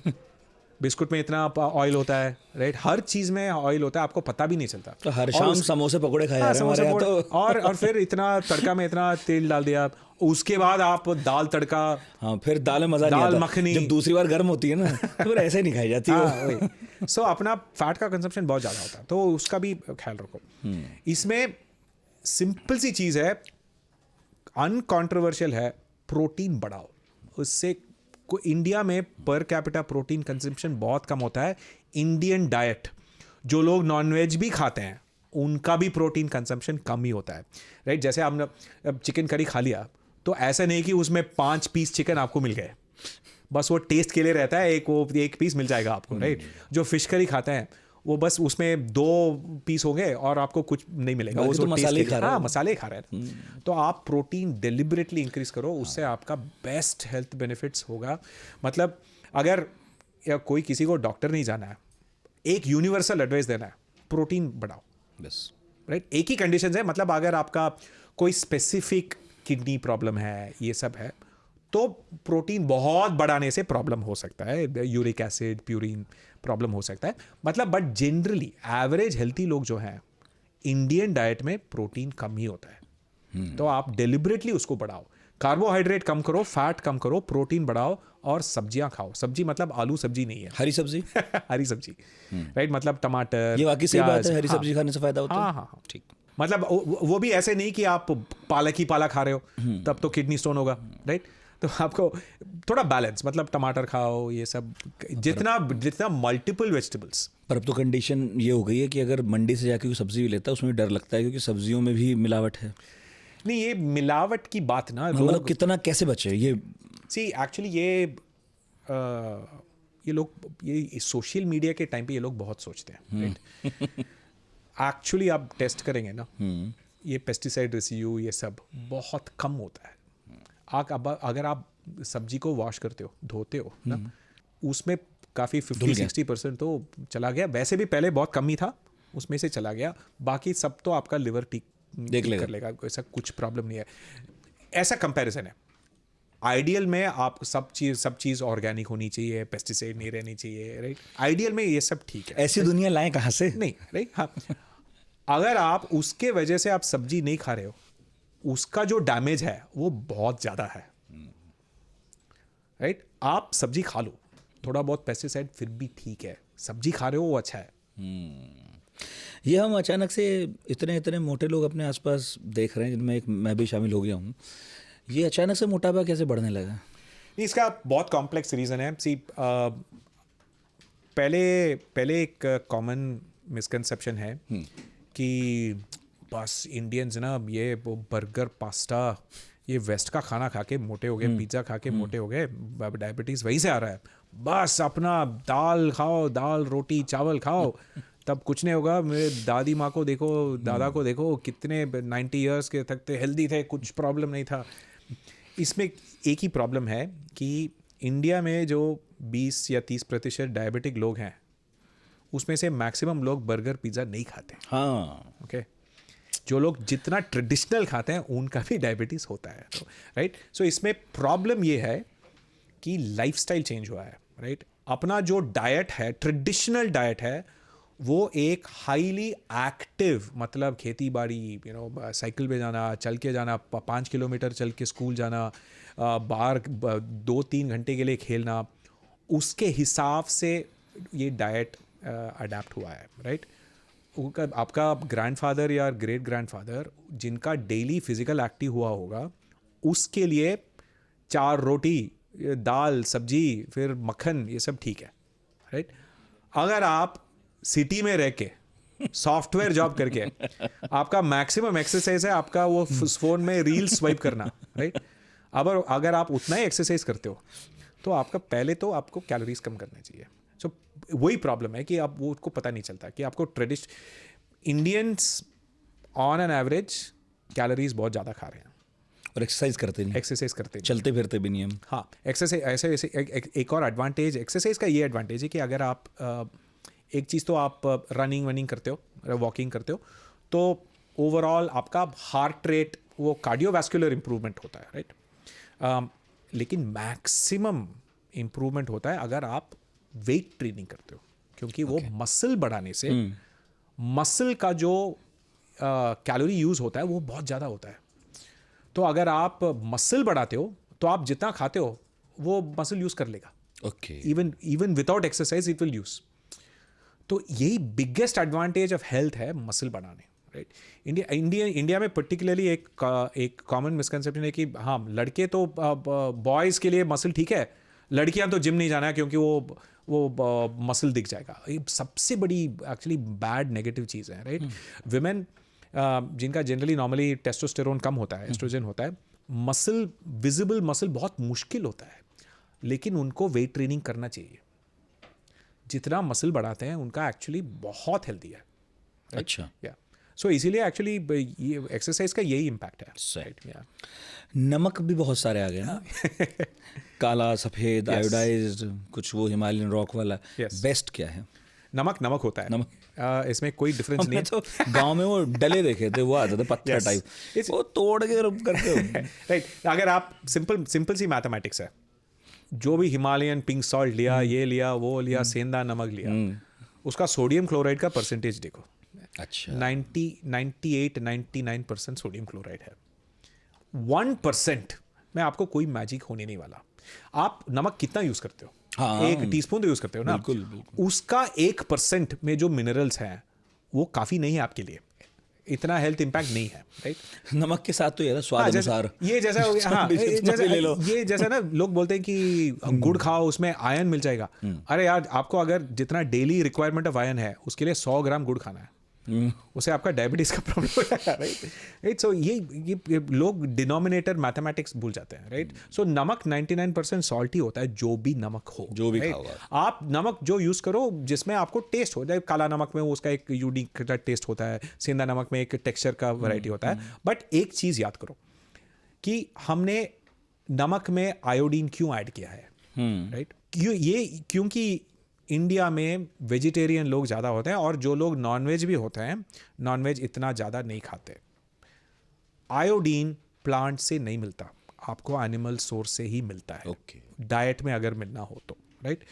बिस्कुट में इतना ऑयल होता है, राइट। हर चीज़ में ऑयल होता है, आपको पता भी नहीं चलता। तो हर शाम समोसे पकोड़े खाए जा रहे हैं हमारे यहाँ तो। और फिर इतना तड़का में इतना तेल डाल दिया, उसके बाद आप दाल तड़का, हाँ, फिर दाल में मजा नहीं दाल आता, मखनी जब दूसरी बार गर्म होती है ना तो फिर ऐसे नहीं खाई जाती वो। सो अपना फैट का कंजम्पशन बहुत ज़्यादा होता है, तो उसका भी ख्याल रखो। इसमें सिंपल सी चीज़ है, अनकॉन्ट्रोवर्शियल है, प्रोटीन बढ़ाओ। उससे इंडिया में पर कैपिटा प्रोटीन कंजम्पशन बहुत कम होता है। इंडियन डाइट, जो लोग नॉनवेज भी खाते हैं उनका भी प्रोटीन कंजम्पशन कम ही होता है, राइट। जैसे आपने चिकन करी खा लिया तो ऐसा नहीं कि उसमें 5 पीस चिकन आपको मिल गए, बस वो टेस्ट के लिए रहता है, एक पीस मिल जाएगा आपको, राइट। जो फिश करी खाते हैं वो बस उसमें 2 पीस होंगे और आपको कुछ नहीं मिलेगा, वो तो मसाले खा रहे हैं। हाँ, मसाले खा रहे हैं। तो आप प्रोटीन डिलिबरेटली इंक्रीज करो, उससे आपका बेस्ट हेल्थ बेनिफिट्स होगा। मतलब अगर या कोई किसी को डॉक्टर नहीं जाना है, एक यूनिवर्सल एडवाइस देना है, प्रोटीन बढ़ाओ, बस, राइट। एक ही कंडीशन है, मतलब अगर आपका कोई स्पेसिफिक किडनी प्रॉब्लम है, ये सब है, तो प्रोटीन बहुत बढ़ाने से प्रॉब्लम हो सकता है, यूरिक एसिड, प्यूरिन प्रॉब्लम हो सकता है, मतलब। बट जनरली एवरेज हेल्थी लोग जो हैं, इंडियन डाइट में प्रोटीन कम ही होता है। तो आप डिलिबरेटली उसको बढ़ाओ, कार्बोहाइड्रेट कम करो, फैट कम करो, प्रोटीन बढ़ाओ, और सब्जियां खाओ। सब्जी मतलब आलू सब्जी नहीं है, हरी सब्जी हरी सब्जी, राइट। मतलब टमाटर, ये वाकई सही बात है, हरी हाँ, सब्जी खाने से फायदा होता है। हाँ, ठीक। मतलब वो भी ऐसे नहीं कि आप पालक ही पालक खा रहे हो, तब तो किडनी स्टोन होगा, राइट। तो आपको थोड़ा बैलेंस, मतलब टमाटर खाओ, ये सब, जितना मल्टीपल वेजिटेबल्स। पर अब तो कंडीशन ये हो गई है कि अगर मंडी से जाके कोई सब्जी भी लेता है उसमें डर लगता है, क्योंकि सब्जियों में भी मिलावट है। नहीं, ये मिलावट की बात ना, मतलब कितना कैसे बचे ये? सी एक्चुअली ये लोग, ये सोशल मीडिया के टाइम पे ये लोग बहुत सोचते हैं, राइट। एक्चुअली आप टेस्ट करेंगे ना, ये पेस्टिसाइड रेसिड्यू ये सब बहुत कम होता है। अगर आप सब्जी को वॉश करते हो, धोते हो ना, उसमें काफ़ी 50-60% तो चला गया। वैसे भी पहले बहुत कम ही था, उसमें से चला गया। बाकी सब तो आपका लिवर ठीक कर लेगा, ऐसा कुछ प्रॉब्लम नहीं है। ऐसा कंपैरिजन है। आइडियल में आप सब चीज़ ऑर्गेनिक होनी चाहिए, पेस्टिसाइड नहीं रहनी चाहिए, राइट। आइडियल में ये सब ठीक है। ऐसी दुनिया लाएं कहाँ से? नहीं, राइट। हाँ, अगर आप उसके वजह से आप सब्जी नहीं खा रहे हो, उसका जो डैमेज है वो बहुत ज़्यादा है, राइट। आप सब्जी खा लो, थोड़ा बहुत पेस्टिसाइड फिर भी ठीक है, सब्जी खा रहे हो वो अच्छा है। ये हम अचानक से इतने इतने मोटे लोग अपने आसपास देख रहे हैं, जिनमें एक मैं भी शामिल हो गया हूँ। ये अचानक से मोटापा कैसे बढ़ने लगा? इसका बहुत कॉम्प्लेक्स रीज़न है। सी पहले एक कॉमन मिसकंसेप्शन है कि बस इंडियंस ना ये वो बर्गर पास्ता ये वेस्ट का खाना खा के मोटे हो गए, पिज़्ज़ा खा के मोटे हो गए, डायबिटीज़ वहीं से आ रहा है। बस अपना दाल खाओ, दाल रोटी चावल खाओ, तब कुछ नहीं होगा। मेरे दादी माँ को देखो, दादा को देखो, कितने 90 ईयर्स के तक थे, हेल्दी थे, कुछ प्रॉब्लम नहीं था। इसमें एक ही प्रॉब्लम है कि इंडिया में जो 20 या 30% डायबिटिक लोग हैं, उसमें से मैक्सिमम लोग बर्गर पिज़्ज़ा नहीं खाते। हाँ, ओके। जो लोग जितना ट्रेडिशनल खाते हैं उनका भी डायबिटीज़ होता है, तो राइट। सो इसमें प्रॉब्लम ये है कि लाइफस्टाइल चेंज हुआ है, राइट। अपना जो डाइट है, ट्रेडिशनल डाइट है, वो एक हाईली एक्टिव, मतलब खेती बाड़ी, साइकिल पे जाना, चल के जाना, 5 किलोमीटर चल के स्कूल जाना, बाहर 2-3 घंटे के लिए खेलना, उसके हिसाब से ये डाइट अडेप्ट हुआ है, राइट। आपका ग्रैंडफादर या ग्रेट ग्रैंडफादर जिनका डेली फिजिकल एक्टिव हुआ होगा, उसके लिए 4 रोटी, दाल सब्जी, फिर मक्खन, ये सब ठीक है, राइट। अगर आप सिटी में रह के सॉफ्टवेयर जॉब करके आपका मैक्सिमम एक्सरसाइज है आपका वो फोन में रील स्वाइप करना, राइट। अब अगर आप उतना ही एक्सरसाइज करते हो तो आपका पहले तो आपको कैलोरीज कम करने चाहिए। सो वही प्रॉब्लम है कि आप वो उसको पता नहीं चलता कि आपको Indians on an average calories बहुत ज़्यादा खा रहे हैं और एक्सरसाइज करते नहीं, चलते फिरते भी नहीं हम। हाँ, एक्सरसाइज ऐसे एक और एडवांटेज एक्सरसाइज का ये एडवांटेज है कि अगर आप एक चीज़ तो आप रनिंग करते हो, वॉकिंग करते हो, तो ओवरऑल आपका हार्ट रेट, वो कार्डियोवैस्कुलर इंप्रूवमेंट होता है, राइट। लेकिन मैक्सिमम इंप्रूवमेंट होता है अगर आप वेट ट्रेनिंग करते हो, क्योंकि वो मसल बढ़ाने से मसल का जो कैलोरी यूज़ होता है वो बहुत ज़्यादा होता है। तो अगर आप मसल बढ़ाते हो तो आप जितना खाते हो वो मसल यूज़ कर लेगा। Okay. Even without exercise it will use. तो यही बिगेस्ट एडवांटेज ऑफ हेल्थ है, मसल बनाने, राइट। इंडिया में पर्टिकुलरली एक कॉमन मिसकंसेप्शन है कि हाँ, लड़के तो बॉयज़ के लिए मसल ठीक है, लड़कियां तो जिम नहीं जाना है क्योंकि वो मसल दिख जाएगा। ये सबसे बड़ी एक्चुअली बैड नेगेटिव चीज़ है, राइट। विमेन जिनका जनरली नॉर्मली टेस्टोस्टेरोन कम होता है, एस्ट्रोजन होता है, मसल, विजिबल मसल बहुत मुश्किल होता है, लेकिन उनको वेट ट्रेनिंग करना चाहिए। जितना मसल बढ़ाते हैं उनका एक्चुअली बहुत हेल्दी है, right? अच्छा, या सो इसीलिए एक्चुअली ये एक्सरसाइज का यही इम्पैक्ट है, राइट। या नमक भी बहुत सारे आ गए ना, काला, सफ़ेद, आयोडाइज्ड, कुछ वो हिमालयन रॉक वाला। बेस्ट क्या है? नमक होता है, इसमें कोई डिफरेंस नहीं है। तो गांव में वो डले देखे थे, वो आते थे पत्थर टाइप, वो तोड़ के रब करके, राइट। अगर आप सिंपल सी मैथमेटिक्स है, जो भी हिमालयन पिंक सॉल्ट लिया, ये लिया, वो लिया, सेंधा नमक लिया, उसका सोडियम क्लोराइड का परसेंटेज देखो। अच्छा, 99% सोडियम क्लोराइड है। 1% में आपको कोई मैजिक होने नहीं वाला। आप नमक कितना यूज करते हो? हाँ, 1 टीस्पून तो यूज करते हो ना। बिल्कुल। उसका 1% में जो मिनरल्स हैं वो काफी नहीं है आपके लिए, इतना हेल्थ इंपैक्ट नहीं है, राइट। नमक के साथ तो ये स्वाद अनुसार ये जैसा हो गया। हाँ, ये जैसा ना लोग बोलते हैं कि गुड़ खाओ उसमें आयरन मिल जाएगा। अरे यार, आपको अगर जितना डेली रिक्वायरमेंट ऑफ आयरन है उसके लिए 100 ग्राम गुड़ खाना है, उसे आपका डायबिटीज का प्रॉब्लम हो जाएगा, राइट। सो ये लोग डिनोमिनेटर मैथमेटिक्स भूल जाते हैं, राइट। सो नमक 99% सॉल्टी होता है, जो भी नमक हो, जो भी खाओ आप नमक जो यूज करो जिसमें आपको टेस्ट हो जाए। काला नमक में उसका एक यूनिक टेस्ट होता है, सेंधा नमक में एक टेक्सचर का वैरायटी होता है। बट एक चीज याद करो कि हमने नमक में आयोडीन क्यों ऐड किया है, राइट? क्योंकि इंडिया में वेजिटेरियन लोग ज़्यादा होते हैं और जो लोग नॉनवेज भी होते हैं, नॉनवेज इतना ज़्यादा नहीं खाते। आयोडीन प्लांट से नहीं मिलता, आपको एनिमल सोर्स से ही मिलता है, ओके। डाइट में अगर मिलना हो तो, राइट?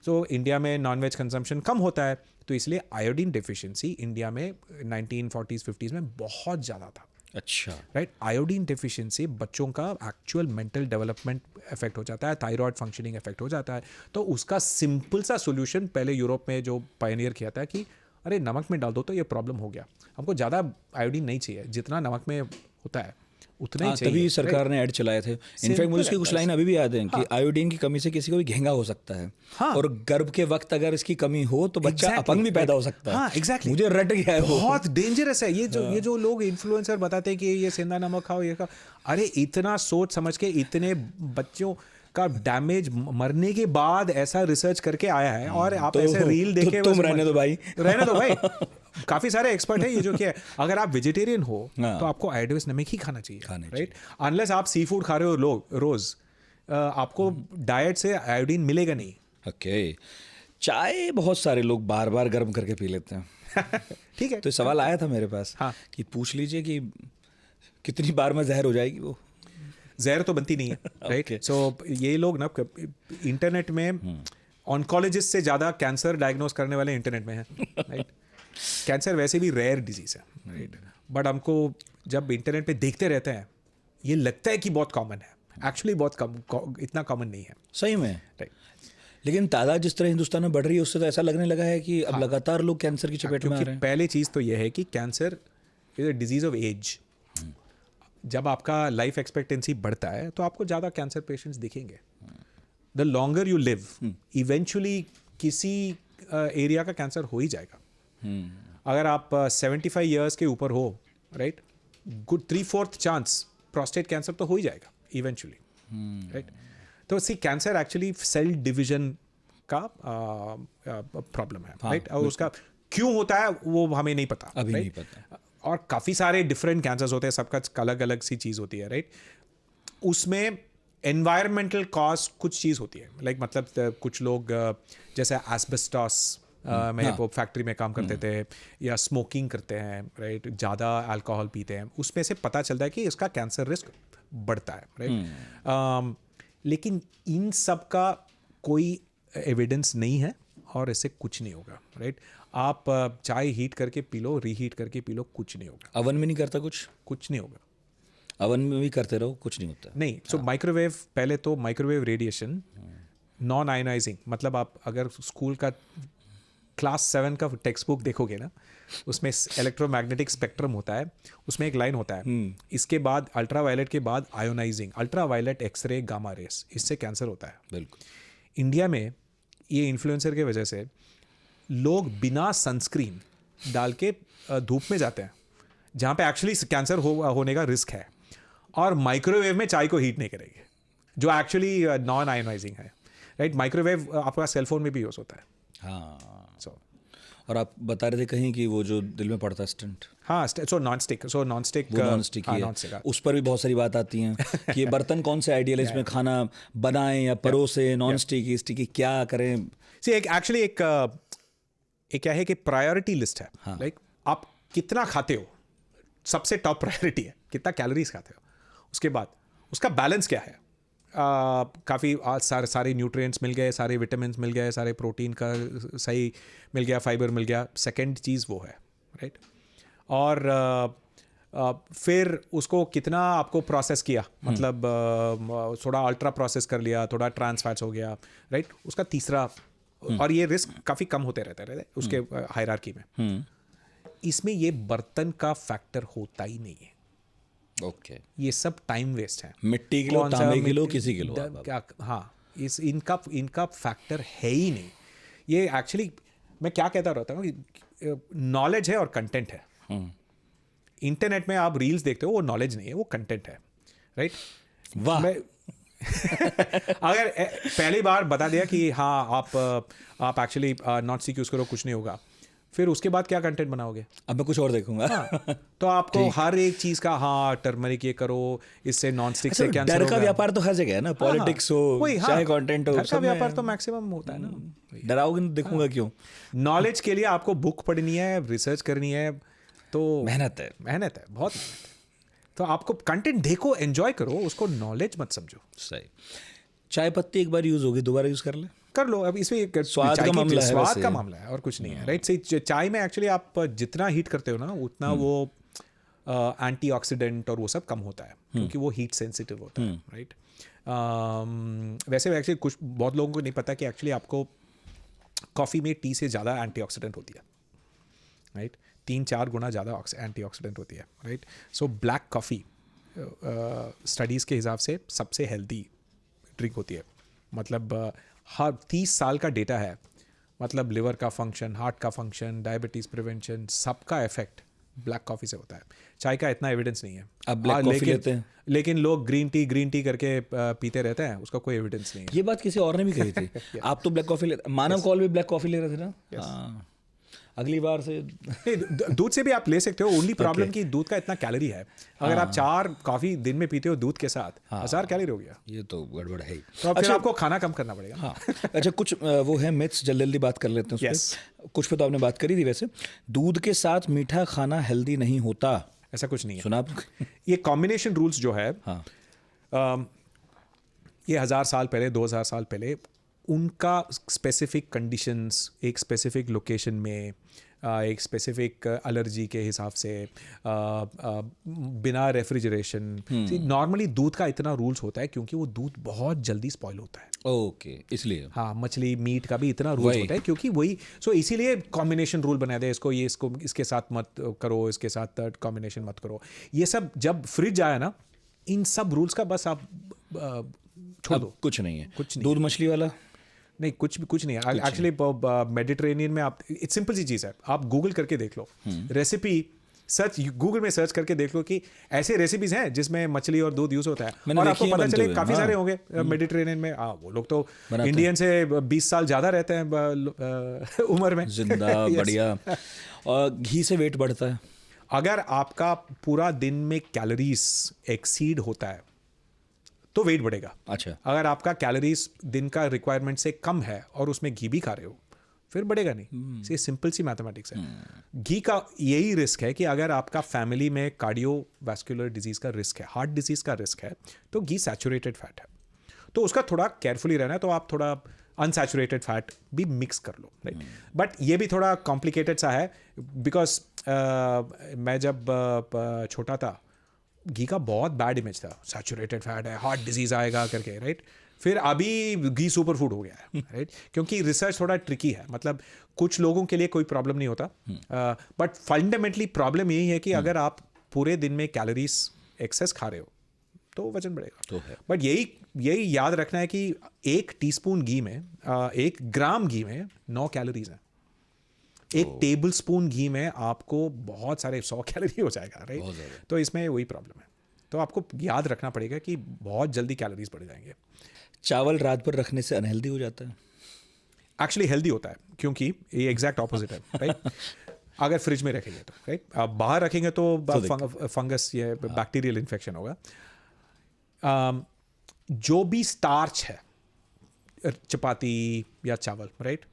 सो इंडिया में नॉनवेज कंजम्पशन कम होता है, तो इसलिए आयोडीन डिफिशिएंसी इंडिया में 1940s 50s में बहुत ज़्यादा था, अच्छा। राइट? आयोडीन डिफिशिएंसी बच्चों का एक्चुअल मेंटल डेवलपमेंट इफेक्ट हो जाता है, थायराइड फंक्शनिंग इफेक्ट हो जाता है। तो उसका सिंपल सा सोल्यूशन पहले यूरोप में जो पायनियर किया था कि अरे नमक में डाल दो तो ये प्रॉब्लम हो गया, हमको ज़्यादा आयोडीन नहीं चाहिए, जितना नमक में होता है उतना ही चाहिए। तभी सरकार ने ऐड चलाए थे। इनफैक्ट मुझे उसकी कुछ लाइन अभी भी याद है कि आयोडीन की कमी से किसी को भी घेंगा हो सकता है, और गर्भ के वक्त अगर इसकी कमी हो तो बच्चा अपंग भी पैदा हो सकता है। हाँ, एग्जैक्टली, मुझे रट गया है वो। बहुत डेंजरस है ये जो लोग इन्फ्लुएंसर बताते हैं कि ये सेंधा नमक खाओ, ये खाओ, अरे इतना सोच समझ के इतने बच्चों का डैमेज मरने के बाद ऐसा रिसर्च करके आया है, और आप ऐसे रील देखे तुम रहने दो भाई, रहने दो भाई। काफी सारे एक्सपर्ट हैं ये जो कि अगर आप वेजिटेरियन हो तो आपको आयोडीन नमक ही खाना चाहिए, राइट? अनलेस आप सी फूड खा रहे हो रोज, आपको डाइट से आयोडीन मिलेगा नहीं। ओके। चाय बहुत सारे लोग बार बार गर्म करके पी लेते हैं। ठीक है, तो सवाल आया था मेरे पास कि पूछ लीजिए कि कितनी बार में जहर हो जाएगी वो। जहर तो बनती नहीं है, राइट? सो ये लोग ना इंटरनेट में ऑन्कोलॉजिस्ट से ज़्यादा कैंसर डायग्नोस करने वाले इंटरनेट में हैं, राइट? कैंसर वैसे भी रेयर डिजीज़ है, राइट? बट हमको जब इंटरनेट पे देखते रहते हैं ये लगता है कि बहुत कॉमन है, एक्चुअली बहुत कम, इतना कॉमन नहीं है सही में, राइट? लेकिन तादाद जिस तरह हिंदुस्तान में बढ़ रही है उससे तो ऐसा लगने लगा है कि अब लगातार लोग कैंसर की चपेट में आ रहे हैं। पहली चीज़ तो यह है कि cancer is a disease of age. जब आपका लाइफ एक्सपेक्टेंसी बढ़ता है तो आपको ज़्यादा कैंसर पेशेंट्स दिखेंगे। The longer you live, eventually किसी एरिया का कैंसर हो ही जाएगा। अगर आप 75 ईयर्स के ऊपर हो, right, good 3/4 chance prostate cancer तो हो ही जाएगा इवेंचुअली, राइट? तो सी कैंसर एक्चुअली सेल डिवीजन का प्रॉब्लम है, राइट? और उसका क्यों होता है वो हमें नहीं पता अभी, नहीं पता। और काफ़ी सारे डिफरेंट कैंसर्स होते हैं, सबका अलग अलग सी चीज़ होती है, राइट? उसमें एनवायरमेंटल कॉज कुछ चीज़ होती है, लाइक मतलब कुछ लोग जैसे एस्बेस्टॉस में वो फैक्ट्री में काम करते थे या स्मोकिंग करते हैं, राइट, ज़्यादा अल्कोहल पीते हैं, उसमें से पता चलता है कि इसका कैंसर रिस्क बढ़ता है, राइट? लेकिन इन सब का कोई एविडेंस नहीं है और इससे कुछ नहीं होगा, राइट? आप चाय हीट करके पी लो, रीहीट करके पी लो, कुछ नहीं होगा। अवन में नहीं करता कुछ नहीं होगा। अवन में भी करते रहो, कुछ नहीं होता। नहीं, सो माइक्रोवेव, पहले तो माइक्रोवेव रेडिएशन नॉन आयोनाइजिंग, मतलब आप अगर स्कूल का क्लास 7 का टेक्स्ट बुक देखोगे ना, उसमें इलेक्ट्रोमैग्नेटिक स्पेक्ट्रम होता है, उसमें एक लाइन होता है, इसके बाद अल्ट्रावायलेट के बाद ionizing, ultraviolet, x ray, gamma rays, इससे कैंसर होता है। बिल्कुल। इंडिया में ये इन्फ्लुएंसर की वजह से लोग बिना सनस्क्रीन डाल के धूप में जाते हैं, जहाँ पे एक्चुअली कैंसर होने का रिस्क है, और माइक्रोवेव में चाय को हीट नहीं करेंगे, जो एक्चुअली नॉन आयोनाइजिंग है, राइट? माइक्रोवेव आपका सेलफोन में भी यूज होता है। हाँ। सो और आप बता रहे थे कहीं कि वो जो दिल में पड़ता है स्टंट, हाँ, सो नॉन स्टिक वो नॉन स्टिक ही है। उस पर भी बहुत सारी बात आती हैं कि ये बर्तन कौन से आइडियल है, इसमें खाना बनाएं या परोसे, नॉन स्टिकी क्या करें? सी एक क्या है कि प्रायोरिटी लिस्ट है, लाइक आप कितना खाते हो, सबसे टॉप प्रायोरिटी है कितना कैलोरीज खाते हो, उसके बाद उसका बैलेंस क्या है, काफ़ी सारे न्यूट्रिएंट्स मिल गए, सारे विटामिन मिल गए, सारे प्रोटीन का सही मिल गया, फाइबर मिल गया, सेकंड चीज़ वो है, राइट? और फिर उसको कितना आपको प्रोसेस किया, मतलब थोड़ा अल्ट्रा प्रोसेस कर लिया, थोड़ा ट्रांस फैट्स हो गया, राइट? उसका तीसरा, और ये रिस्क काफ़ी कम होते रहते उसके हायरार्की में। इसमें ये बर्तन का फैक्टर होता ही नहीं है। ओके। ये सब टाइम वेस्ट है। मिट्टी किलो, तांबे किलो, किसी किलो, हाँ, इनका फैक्टर है ही नहीं। ये एक्चुअली मैं क्या कहता रहता हूँ कि नॉलेज है और कंटेंट है। इंटरनेट में आप रील्स देखते हो, वो नॉलेज नहीं है, वो कंटेंट है, राइट? वाह। अगर पहली बार बता दिया कि हाँ आप एक्चुअली नॉट स्टिक यूज़ करो, कुछ नहीं होगा, फिर उसके बाद क्या कंटेंट बनाओगे? अब मैं कुछ और देखूंगा। हाँ, तो आपको हर एक चीज का, हाँ टर्मरिक ये करो, इससे नॉन स्टिक से कैंसर डर होगा। का व्यापार तो हर जगह है ना, पॉलिटिक्स हो वही, हाँ, चाहे कंटेंट हो, घर का सब में व्यापार तो मैक्सिमम होता है ना। डराओगे नहीं, देखूंगा क्यों? नॉलेज के लिए आपको बुक पढ़नी है, रिसर्च करनी है, तो मेहनत है। बहुत मेहनत है। तो आपको कंटेंट देखो, एंजॉय करो, उसको नॉलेज मत समझो। सही। चाय पत्ती एक बार यूज होगी, दोबारा यूज कर ले। कर लो। अब इसमें स्वाद चाय का की मामला है स्वाद वैसे। का मामला है और कुछ नहीं है, राइट? सही। चाय में एक्चुअली आप जितना हीट करते हो ना, उतना वो एंटीऑक्सीडेंट और वो सब कम होता है, क्योंकि वो हीट सेंसिटिव होता है, राइट? वैसे एक्चुअली कुछ बहुत लोगों को नहीं पता कि एक्चुअली आपको कॉफ़ी में टी से ज़्यादा एंटीऑक्सीडेंट होती है, राइट? 3-4 गुना ज़्यादा एंटीऑक्सीडेंट होती है, right? So black coffee studies के हिसाब से सबसे हेल्दी ड्रिंक होती है। मतलब हर 30 साल का डेटा है, मतलब लिवर का फंक्शन, हार्ट का फंक्शन, डायबिटीज़ प्रिवेंशन, सबका इफेक्ट ब्लैक कॉफ़ी से होता है। चाय का इतना एविडेंस नहीं है। अब ब्लैक कॉफ़ी लेते हैं, लेकिन लोग ग्रीन टी करके पीते रहते हैं, उसका कोई एविडेंस नहीं है। ये बात किसी और ने भी कही थी। आप तो ब्लैक कॉफ़ी लेते, मानव कॉल भी ब्लैक कॉफ़ी ले रहे थे ना? हाँ, अगली बार से दूध से भी आप ले सकते हो। ओनली प्रॉब्लम कि दूध का इतना कैलोरी है। अगर आप 4 कॉफ़ी दिन में पीते हो दूध के साथ, 1000 कैलोरी हो गया। ये तो गड़बड़ है ही। तो अब फिर आपको खाना कम करना पड़ेगा। हाँ। अच्छा, कुछ वो है मिथ्स, जल्दी बात कर लेते हैं उस पे। कुछ पे तो आपने बात करी थी। वैसे दूध के साथ मीठा खाना हेल्दी नहीं होता, ऐसा कुछ नहीं है। सुना आपने? ये कॉम्बिनेशन रूल्स जो है, हाँ, ये 1000 साल पहले, 2000 साल पहले, उनका स्पेसिफिक कंडीशंस, एक स्पेसिफिक लोकेशन में, एक स्पेसिफिक एलर्जी के हिसाब से, बिना रेफ्रिजरेशन। नॉर्मली दूध का इतना रूल्स होता है क्योंकि वो दूध बहुत जल्दी स्पॉइल होता है। ओके, इसलिए। हाँ, मछली मीट का भी इतना रूल्स होता है क्योंकि वही, सो इसीलिए कॉम्बिनेशन रूल बना दे, इसको इसके साथ मत करो, इसके साथ कॉम्बिनेशन मत करो। ये सब जब फ्रिज आया ना, इन सब रूल्स का बस आप छोड़ दो। कुछ नहीं है, कुछ नहीं। दूध मछली वाला नहीं, कुछ नहीं है एक्चुअली। मेडिटेरेनियन में आप, इट्स सिंपल सी चीज़ है, आप गूगल करके देख लो, रेसिपी सर्च, गूगल में सर्च करके देख लो कि ऐसे रेसिपीज हैं जिसमें मछली और दूध यूज होता है, और आपको पता चले काफ़ी सारे होंगे मेडिटेरेनियन में। वो लोग तो इंडियन से 20 साल ज़्यादा रहते हैं उम्र में, जिंदा। बढ़िया। और घी से वेट बढ़ता है। अगर आपका पूरा दिन में कैलोरीज एक्सीड होता है तो वेट बढ़ेगा। अच्छा। अगर आपका कैलोरीज दिन का रिक्वायरमेंट से कम है और उसमें घी भी खा रहे हो, फिर बढ़ेगा नहीं। ये सिंपल सी मैथमेटिक्स है। घी का यही रिस्क है कि अगर आपका फैमिली में कार्डियोवैस्कुलर डिजीज का रिस्क है, हार्ट डिजीज का रिस्क है, तो घी सैचुरेटेड फैट है, तो उसका थोड़ा केयरफुली रहना है। तो आप थोड़ा अनसैचुरेटेड फैट भी मिक्स कर लो, राइट? बट ये भी थोड़ा कॉम्प्लिकेटेड सा है, बिकॉज मैं जब छोटा था, घी का बहुत बैड इमेज था, सैचुरेटेड फैट है, हार्ट डिजीज आएगा करके, राइट? फिर अभी घी सुपर फूड हो गया है, राइट? क्योंकि रिसर्च थोड़ा ट्रिकी है, मतलब कुछ लोगों के लिए कोई प्रॉब्लम नहीं होता, बट फंडामेंटली प्रॉब्लम यही है कि अगर आप पूरे दिन में कैलोरीज एक्सेस खा रहे हो तो वजन बढ़ेगा। तो है। बट यही याद रखना है कि 1 टीस्पून घी में, 1 ग्राम घी में 9 कैलोरीज हैं। 1 टेबल स्पून घी में आपको बहुत सारे 100 कैलोरी हो जाएगा, राइट? तो इसमें वही प्रॉब्लम है। तो आपको याद रखना पड़ेगा कि बहुत जल्दी कैलोरीज बढ़ जाएंगे। चावल रात भर रखने से अनहेल्दी हो जाता है? एक्चुअली हेल्दी होता है, क्योंकि ये एग्जैक्ट ऑपोजिट है, राइट? अगर फ्रिज में रखेंगे तो, राइट? आप बाहर रखेंगे तो फंगस या बैक्टीरियल इन्फेक्शन होगा। जो भी स्टार्च है, चपाती या चावल, राइट,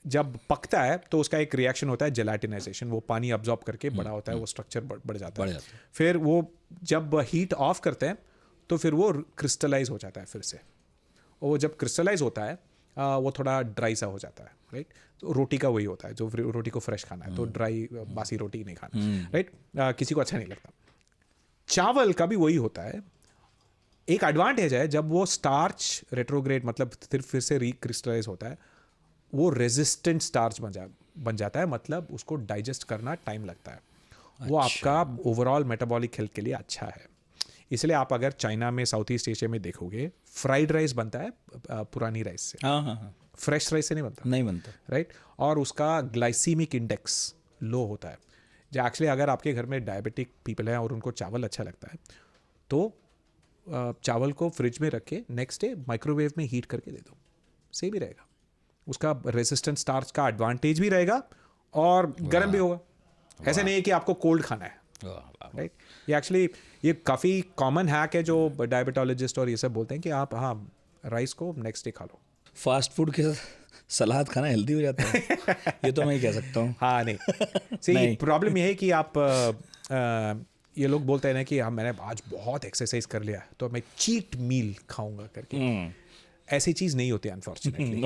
जब पकता है तो उसका एक रिएक्शन होता है जेलाटिनाइजेशन, वो पानी अब्जॉर्ब करके बड़ा होता है, वो स्ट्रक्चर बढ़ जाता है। फिर वो जब हीट ऑफ करते हैं तो फिर वो क्रिस्टलाइज हो जाता है फिर से, और वो जब क्रिस्टलाइज होता है वो थोड़ा ड्राई सा हो जाता है, राइट? तो रोटी का वही होता है, जो रोटी को फ्रेश खाना है तो ड्राई बासी रोटी नहीं खाना, राइट? किसी को अच्छा नहीं लगता। चावल का भी वही होता है। एक एडवांटेज है, जब वो स्टार्च रेट्रोग्रेड, मतलब फिर से रिक्रिस्टलाइज होता है, वो रेजिस्टेंट स्टार्च बन जाता है, मतलब उसको डाइजेस्ट करना टाइम लगता है। वो आपका ओवरऑल मेटाबॉलिक हेल्थ के लिए अच्छा है। इसलिए आप अगर चाइना में, साउथ ईस्ट एशिया में देखोगे, फ्राइड राइस बनता है पुरानी राइस से, फ्रेश राइस से नहीं बनता, राइट? और उसका ग्लाइसीमिक इंडेक्स लो होता है। जो एक्चुअली अगर आपके घर में डायबिटिक पीपल हैं और उनको चावल अच्छा लगता है, तो चावल को फ्रिज में रख के नेक्स्ट डे माइक्रोवेव में हीट करके दे दो, सही भी रहेगा। उसका रेजिस्टेंट स्टार्च का एडवांटेज भी रहेगा और गर्म भी होगा। ऐसे नहीं है कि आपको कोल्ड खाना है, राइट। ये एक्चुअली ये काफ़ी कॉमन हैक है जो डायबिटोलॉजिस्ट और ये सब बोलते हैं कि आप हाँ राइस को नेक्स्ट डे खा लो। फास्ट फूड के साथ सलाद खाना हेल्दी हो जाता है ये तो मैं ही कह सकता हूँ। हाँ नहीं सी प्रॉब्लम ये है कि आप ये लोग बोलते हैं ना कि मैंने आज बहुत एक्सरसाइज कर लिया तो मैं चीट मील खाऊंगा करके। ऐसी चीज़ नहीं होती अनफॉर्चुनेटली।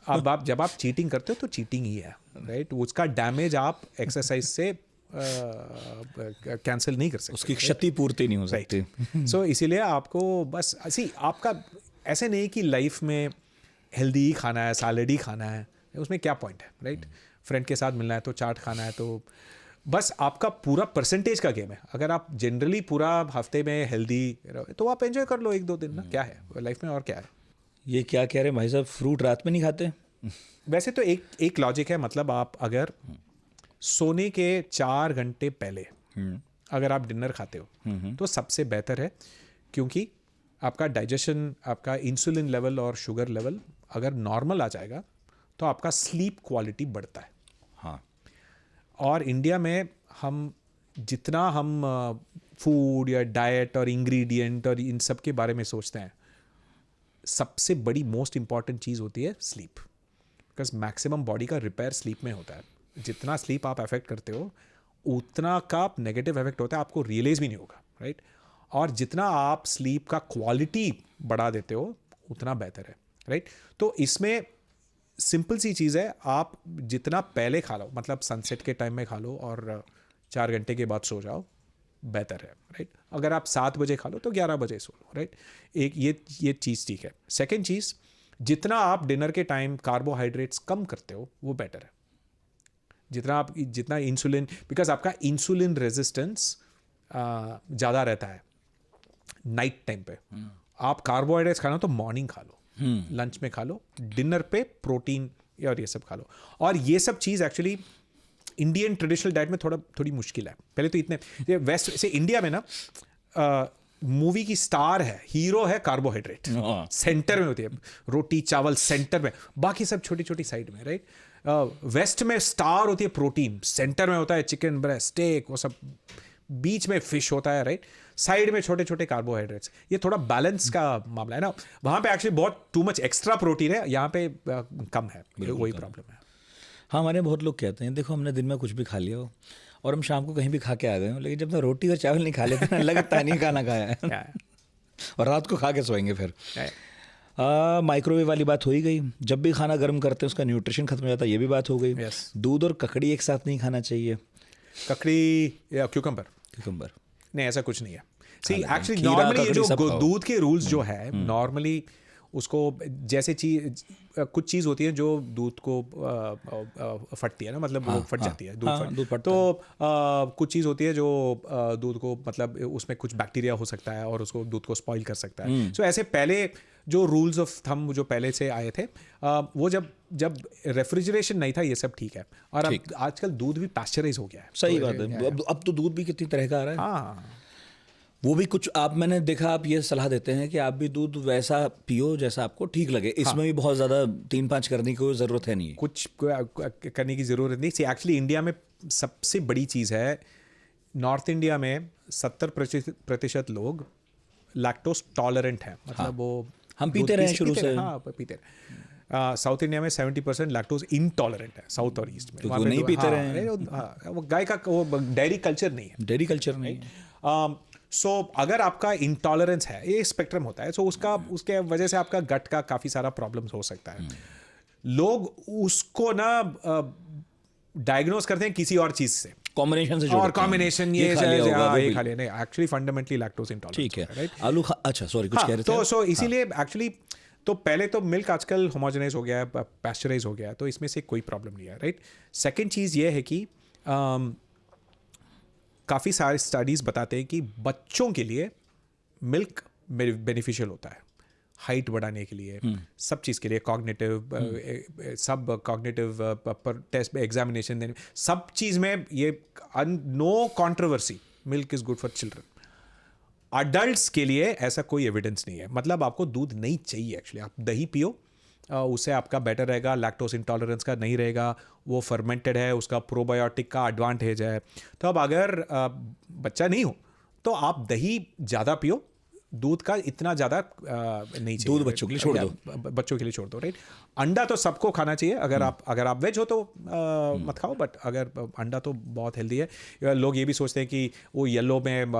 अब आप जब आप चीटिंग करते हो तो चीटिंग ही है, राइट। उसका डैमेज आप एक्सरसाइज से कैंसिल नहीं कर सकते, उसकी क्षति पूर्ति नहीं हो सकती। सो इसीलिए आपको बस आपका ऐसे नहीं कि लाइफ में हेल्दी ही खाना है, सैलेड ही खाना है, उसमें क्या पॉइंट है, राइट। फ्रेंड के साथ मिलना है तो चाट खाना है, तो बस आपका पूरा परसेंटेज का गेम है। अगर आप जनरली पूरा हफ्ते में हेल्दी तो आप एंजॉय कर लो 1-2 दिन ना, क्या है लाइफ में और क्या है। ये क्या कह रहे हैं भाई साहब, फ्रूट रात में नहीं खाते? वैसे तो एक लॉजिक है, मतलब आप अगर सोने के 4 घंटे पहले अगर आप डिनर खाते हो तो सबसे बेहतर है, क्योंकि आपका डाइजेशन, आपका इंसुलिन लेवल और शुगर लेवल अगर नॉर्मल आ जाएगा तो आपका स्लीप क्वालिटी बढ़ता है। हाँ। और इंडिया में जितना हम फूड या डाइट और इंग्रेडिएंट और इन सब के बारे में सोचते हैं, सबसे बड़ी मोस्ट इंपॉर्टेंट चीज़ होती है स्लीप, बिकॉज मैक्सिमम बॉडी का रिपेयर स्लीप में होता है। जितना स्लीप आप अफेक्ट करते हो उतना का नेगेटिव इफेक्ट होता है, आपको रियलाइज भी नहीं होगा, राइट। और जितना आप स्लीप का क्वालिटी बढ़ा देते हो उतना बेहतर है, राइट। तो इसमें सिंपल सी चीज़ है, आप जितना पहले खा लो, मतलब सनसेट के टाइम में खा लो और 4 घंटे के बाद सो जाओ, बेहतर है, राइट। अगर आप 7 बजे खा लो तो 11 बजे सो लो, राइट। एक ये चीज़ ठीक है। सेकेंड चीज़, जितना आप डिनर के टाइम कार्बोहाइड्रेट्स कम करते हो वो बेटर है। जितना इंसुलिन, बिकॉज आपका इंसुलिन रेजिस्टेंस ज़्यादा रहता है नाइट टाइम पे। आप कार्बोहाइड्रेट्स खाना तो मॉर्निंग खा लो, लंच में खा लो, डिनर पे प्रोटीन और ये सब खा लो। और ये सब चीज़ एक्चुअली इंडियन ट्रेडिशनल डाइट में थोड़ी मुश्किल है। पहले तो इतने वेस्ट से इंडिया में ना मूवी की स्टार है, हीरो है कार्बोहाइड्रेट, सेंटर में होती है रोटी चावल सेंटर में, बाकी सब छोटी छोटी साइड में, राइट। वेस्ट में स्टार होती है प्रोटीन, सेंटर में होता है चिकन ब्रेस्ट स्टेक, वो सब बीच में फिश होता है, राइट। साइड में छोटे छोटे कार्बोहाइड्रेट्स। ये थोड़ा बैलेंस का मामला है ना। वहाँ पे एक्चुअली बहुत टू मच एक्स्ट्रा प्रोटीन है, यहाँ पे कम है, वही प्रॉब्लम है। हाँ, हमारे बहुत लोग कहते हैं देखो हमने दिन में कुछ भी खा लिया हो और हम शाम को कहीं भी खा के आ गए हो, लेकिन जब तक रोटी और चावल नहीं खा लेते ना लगता नहीं खाना खाया है और रात को खा के सोएंगे फिर। माइक्रोवेव वाली बात हो ही गई, जब भी खाना गर्म करते हैं उसका न्यूट्रिशन खत्म हो जाता है, ये भी बात हो गई। दूध और ककड़ी एक साथ नहीं खाना चाहिए। ककड़ी या क्यूकम्बर नहीं, ऐसा कुछ नहीं है। सी एक्चुअली नॉर्मली ये जो दूध के रूल्स जो है, नॉर्मली उसको जैसे कुछ चीज़ होती है जो दूध को फटती है ना, मतलब वो फट जाती है, दूध फट तो कुछ चीज़ होती है जो दूध को, मतलब उसमें कुछ बैक्टीरिया हो सकता है और उसको दूध को स्पॉइल कर सकता है। सो ऐसे पहले जो रूल्स ऑफ थंब जो पहले से आए थे, वो जब रेफ्रिजरेशन नहीं था ये सब ठीक है। और अब आजकल दूध भी पैस्चराइज हो गया है। सही बात है। अब तो दूध भी कितनी तरह का आ रहा है। हाँ, वो भी कुछ मैंने देखा आप ये सलाह देते हैं कि आप भी दूध वैसा पियो जैसा आपको ठीक लगे। इसमें भी बहुत ज़्यादा 3-5 करने की कोई ज़रूरत है नहीं, कुछ करने की ज़रूरत नहीं। सी एक्चुअली इंडिया में सबसे बड़ी चीज़ है, नॉर्थ इंडिया में 70% लोग लैक्टोज टॉलरेंट हैं, मतलब वो हम पीते रहे शुरू से। हाँ, पीते रहे। साउथ इंडिया में 70% लैक्टोज इंटॉलरेंट है, साउथ और ईस्ट में। तो नहीं पीते रहे। वो गाय का वो डेयरी कल्चर नहीं है, डेयरी कल्चर नहीं। सो अगर आपका इंटॉलरेंस है, ये स्पेक्ट्रम होता है, सो उसके वजह से आपका गट का काफ़ी सारा प्रॉब्लम्स हो सकता है। लोग उसको ना डायग्नोज करते हैं किसी और चीज़ से, कॉम्बिनेशन से, और कॉम्बिनेशन ये खा लिया नहीं, एक्चुअली फंडामेंटली लैक्टोज इंटॉलरेंस। ठीक है, राइट। आलू अच्छा सॉरी कुछ कह रहे थे। तो सो इसीलिए एक्चुअली तो पहले तो मिल्क आजकल होमोजेनाइज हो गया है, पैस्चराइज हो गया है, तो इसमें से कोई प्रॉब्लम नहीं है, राइट। सेकेंड चीज़ ये है कि काफ़ी सारे स्टडीज़ बताते हैं कि बच्चों के लिए मिल्क बेनिफिशियल होता है, हाइट बढ़ाने के लिए, सब चीज़ के लिए, सब कॉग्निटिव टेस्ट में, एग्जामिनेशन देने, सब चीज़ में ये no controversy, milk is good for children. Adults के लिए ऐसा कोई एविडेंस नहीं है, मतलब आपको दूध नहीं चाहिए एक्चुअली। आप दही पियो, उससे आपका बेटर रहेगा, लैक्टोज इंटॉलरेंस का नहीं रहेगा, वो फर्मेंटेड है, उसका प्रोबायोटिक का एडवांटेज है। तो अब अगर बच्चा नहीं हो तो आप दही ज़्यादा पियो, दूध का इतना ज़्यादा नहीं चाहिए। दूध बच्चों के लिए छोड़ दो। बच्चों के लिए छोड़ दो, राइट। अंडा तो सबको खाना चाहिए, अगर आप वेज हो तो मत खाओ, बट अगर अंडा तो बहुत हेल्दी है। लोग ये भी सोचते हैं कि वो येलो में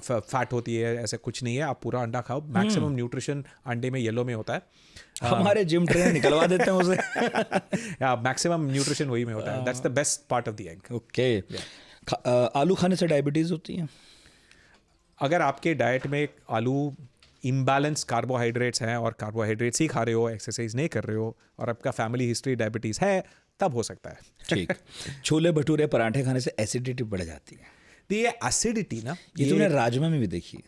फैट होती है, ऐसे कुछ नहीं है, आप पूरा अंडा खाओ। मैक्सिमम न्यूट्रिशन अंडे में येलो में होता है। हमारे जिम ट्रेनर निकलवा देते हैं उसे। मैक्सिमम न्यूट्रिशन वही में होता है, that's the best part of the egg. Okay. आलू खाने से डायबिटीज़ होती है? अगर आपके डाइट में आलू इम्बैलेंस कार्बोहाइड्रेट्स हैं और कार्बोहाइड्रेट्स ही खा रहे हो, एक्सरसाइज नहीं कर रहे हो, और आपका फैमिली हिस्ट्री डायबिटीज़ है, तब हो सकता है। ठीक। छोले भटूरे पराठे खाने से एसिडिटी बढ़ जाती है। तो ये एसिडिटी ना, ये तुमने राजमा में भी देखी है।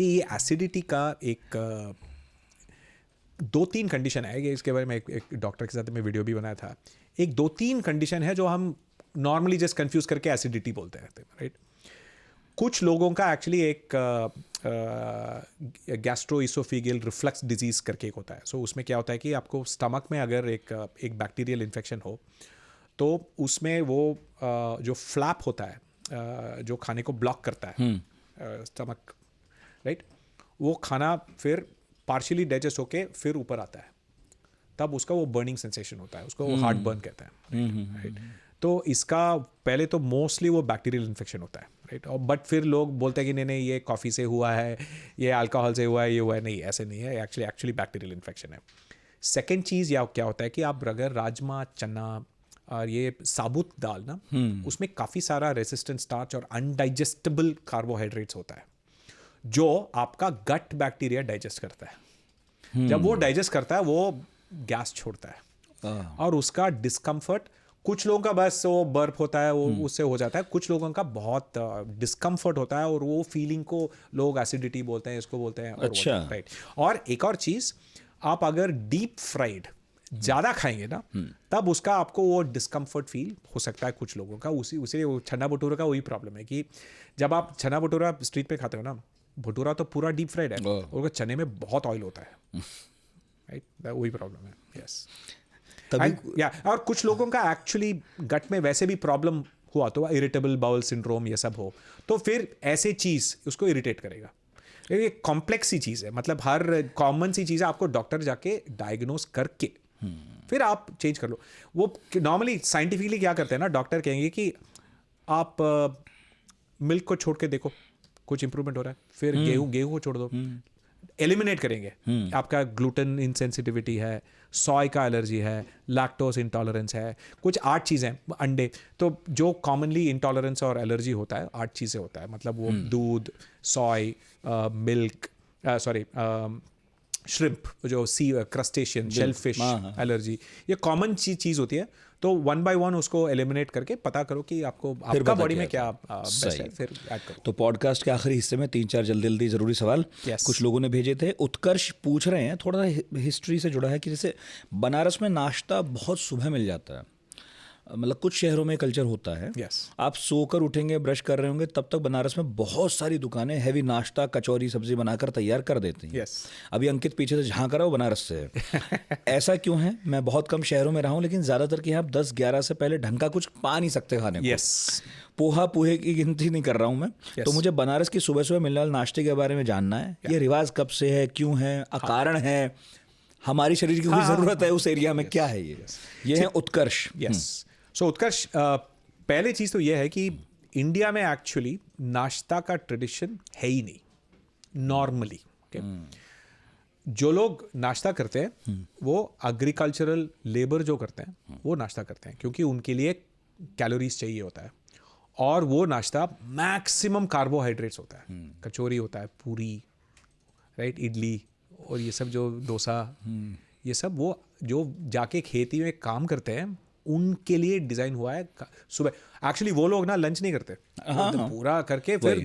ये एसिडिटी का एक 2-3 कंडीशन है। इसके बारे में एक डॉक्टर के साथ मैं वीडियो भी बनाया था। एक 2-3 कंडीशन है जो हम नॉर्मली जस्ट कंफ्यूज करके एसिडिटी बोलते रहते हैं, राइट। कुछ लोगों का एक्चुअली एक गैस्ट्रोइसोफेजियल रिफ्लक्स डिजीज़ करके एक होता है। सो उसमें क्या होता है कि आपको स्टमक में अगर एक बैक्टीरियल इन्फेक्शन हो तो उसमें वो जो फ्लैप होता है जो खाने को ब्लॉक करता है स्टमक, राइट, वो खाना फिर पार्शियली डाइजेस्ट होके फिर ऊपर आता है, तब उसका वो बर्निंग सेंसेशन होता है, उसको वो हार्ट बर्न कहते हैं, राइट। तो इसका पहले तो मोस्टली वो बैक्टीरियल इन्फेक्शन होता है, राइट। और बट फिर लोग बोलते हैं कि नहीं ये कॉफ़ी से हुआ है, ये अल्कोहल से हुआ है, ये हुआ है। नहीं, ऐसे नहीं है, एक्चुअली बैक्टीरियल इन्फेक्शन है। सेकेंड चीज़ या क्या होता है कि आप अगर राजमा, चना और ये साबुत दाल ना, उसमें काफ़ी सारा रेसिस्टेंट स्टार्च और अनडाइजेस्टेबल कार्बोहाइड्रेट्स होता है जो आपका गट बैक्टीरिया डाइजेस्ट करता है। जब वो डाइजेस्ट करता है वो गैस छोड़ता है और उसका डिस्कम्फर्ट, कुछ लोगों का बस वो बर्प होता है, वो उससे हो जाता है, कुछ लोगों का बहुत डिस्कम्फर्ट होता है और वो फीलिंग को लोग एसिडिटी बोलते हैं, इसको बोलते हैं। और अच्छा, राइट। और एक और चीज़, आप अगर डीप फ्राइड ज़्यादा खाएंगे ना, तब उसका आपको वो डिस्कम्फर्ट फील हो सकता है कुछ लोगों का। उसी वो छन्ना भटूरा का वही प्रॉब्लम है कि जब आप छन्ना भटूरा स्ट्रीट पे खाते हो ना, भटूरा तो पूरा डीप फ्राइड है और चने में बहुत ऑयल होता है, राइट, वही प्रॉब्लम है। यस, या और कुछ लोगों का एक्चुअली गट में वैसे भी प्रॉब्लम हुआ तो इरिटेबल बाउल सिंड्रोम ये सब हो, तो फिर ऐसे चीज़ उसको इरिटेट करेगा। ये कॉम्प्लेक्स सी चीज़ है, मतलब हर कॉमन सी चीज़ है, आपको डॉक्टर जाके डायग्नोस करके फिर आप चेंज कर लो। वो नॉर्मली साइंटिफिकली क्या करते हैं ना, डॉक्टर कहेंगे कि आप मिल्क को छोड़ के देखो कुछ इंप्रूवमेंट हो रहा है, फिर गेहूं को छोड़ दो, एलिमिनेट करेंगे। आपका ग्लूटेन इनसेंसिटिविटी है, सोय का एलर्जी है, लैक्टोज इंटॉलरेंस है, कुछ 8 चीज़ें, अंडे, तो जो कॉमनली इंटॉलरेंस और एलर्जी होता है 8 चीज़ें होता है, मतलब वो दूध, सोय, मिल्क, श्रिम्प, जो सी क्रस्टेशियन, शेलफिश एलर्जी, ये कॉमन चीज़ होती है। तो 1 by 1 उसको एलिमिनेट करके पता करो कि आपका बॉडी में क्या बेस्ट है, फिर ऐड करो। तो पॉडकास्ट के आखिरी हिस्से में 3-4 जल्दी ज़रूरी सवाल कुछ लोगों ने भेजे थे। उत्कर्ष पूछ रहे हैं, थोड़ा सा हिस्ट्री से जुड़ा है, कि जैसे बनारस में नाश्ता बहुत सुबह मिल जाता है, मतलब कुछ शहरों में कल्चर होता है, आप सोकर उठेंगे, ब्रश कर रहे होंगे, तब तक बनारस में बहुत सारी दुकानें हैवी नाश्ता, कचौरी, सब्जी बनाकर तैयार कर देती हैं। अभी अंकित पीछे से झांक रहा हो, बनारस से है। ऐसा क्यों है? मैं बहुत कम शहरों में रहा हूँ, लेकिन ज़्यादातर के यहाँ 10-11 से पहले ढंग का कुछ पा नहीं सकते खाने को। पोहे की गिनती नहीं कर रहा हूँ मैं। तो मुझे बनारस की सुबह सुबह मिलने वाले नाश्ते के बारे में जानना है। ये रिवाज कब से है, क्यों है, कारण है, हमारी शरीर की कोई ज़रूरत है उस एरिया में, क्या है ये है उत्कर्ष। सो उत्कर्ष, पहले चीज़ तो यह है कि इंडिया में एक्चुअली नाश्ता का ट्रेडिशन है ही नहीं नॉर्मली। जो लोग नाश्ता करते हैं वो एग्रीकल्चरल लेबर जो करते हैं वो नाश्ता करते हैं, क्योंकि उनके लिए कैलोरीज चाहिए होता है, और वो नाश्ता मैक्सिमम कार्बोहाइड्रेट्स होता है। कचौरी होता है, पूरी, राइट, इडली और ये सब, जो डोसा, ये सब वो जो जाके खेती में काम करते हैं उनके लिए डिजाइन हुआ है सुबह। एक्चुअली वो लोग ना लंच नहीं करते, पूरा करके फिर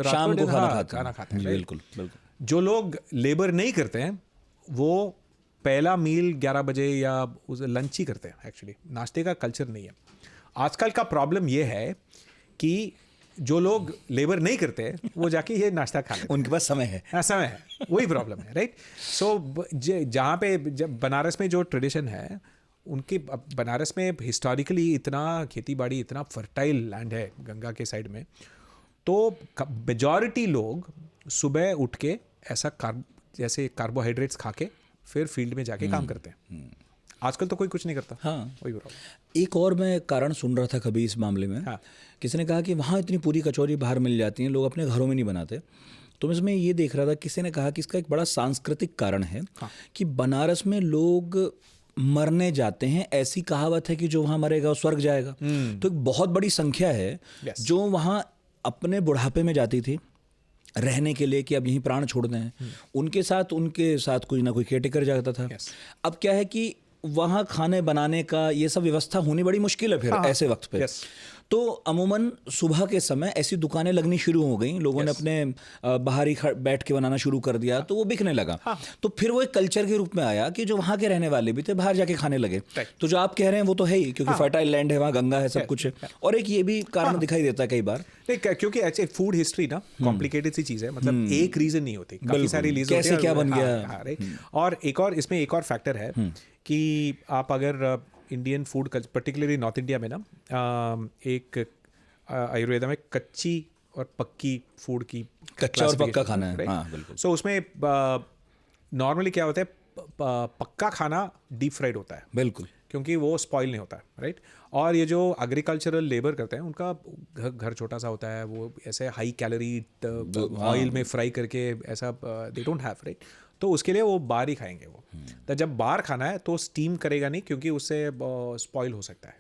शाम को खाना खाते हैं। बिल्कुल। जो लोग लेबर नहीं करते हैं वो पहला मील 11 बजे या लंच ही करते हैं। एक्चुअली नाश्ते का कल्चर नहीं है। आजकल का प्रॉब्लम ये है कि जो लोग लेबर नहीं करते वो जाके ये नाश्ता खा लेते उनके पास समय है। हैं, समय है, वही प्रॉब्लम है, राइट। सो जहाँ पे जब बनारस में जो ट्रेडिशन है उनके बनारस में हिस्टोरिकली इतना खेती बाड़ी, इतना फर्टाइल लैंड है गंगा के साइड में, तो मेजॉरिटी लोग सुबह उठ के ऐसा जैसे कार्बोहाइड्रेट्स खा के फिर फील्ड में जाके काम करते हैं। आजकल तो कोई कुछ नहीं करता। हाँ, वही प्रॉब्लम। एक और मैं कारण सुन रहा था कभी इस मामले में। हाँ। किसी ने कहा कि वहाँ इतनी पूरी कचौरी बाहर मिल जाती हैं, लोग अपने घरों में नहीं बनाते। तो मैं इसमें ये देख रहा था, किसी ने कहा कि इसका एक बड़ा सांस्कृतिक कारण है। हाँ। कि बनारस में लोग मरने जाते हैं, ऐसी कहावत है कि जो वहाँ मरेगा वो स्वर्ग जाएगा। तो एक बहुत बड़ी संख्या है Yes. जो वहाँ अपने बुढ़ापे में जाती थी रहने के लिए कि अब यहीं प्राण छोड़ दें। उनके साथ कोई ना कोई केयरटेकर जाता था। Yes. अब क्या है कि वहाँ खाने बनाने का ये सब व्यवस्था होनी बड़ी मुश्किल है फिर ऐसे वक्त पे। Yes. तो अमूमन सुबह के समय ऐसी दुकानें लगनी शुरू हो गई, लोगों ने अपने बाहर ही बैठ के बनाना शुरू कर दिया, तो वो बिकने लगा। तो फिर वो एक कल्चर के रूप में आया कि जो वहाँ के रहने वाले भी थे बाहर जाके खाने लगे। तो जो आप कह रहे हैं वो तो है ही, क्योंकि फर्टाइल लैंड है, वहाँ गंगा है, सब कुछ है। और एक ये भी कारण दिखाई देता है कई बार, नहीं, क्योंकि ऐसे फूड हिस्ट्री ना कॉम्प्लिकेटेड सी चीज़ है, मतलब एक रीज़न नहीं होती, काफ़ी सारी रीज़न कैसे क्या बन गया। हाँ, राइट। और इसमें एक और फैक्टर है कि आप अगर Indian food particularly north India में ना एक आयुर्वेदा में कच्ची और पक्की फूड की कच्चा और पक्का खाना है। हाँ, बिल्कुल। सो उसमें नॉर्मली क्या होता है, पक्का खाना डीप फ्राइड होता है, बिल्कुल, क्योंकि वो स्पॉइल नहीं होता है, राइट। और ये जो एग्रीकल्चरल लेबर करते हैं उनका घर छोटा सा होता है, वो ऐसे हाई कैलोरी ऑयल में फ्राई करके ऐसा दे डोंट हैव, राइट। तो उसके लिए वो बाहर ही खाएंगे वो। तो जब बाहर खाना है तो स्टीम करेगा नहीं, क्योंकि उससे स्पॉइल हो सकता है,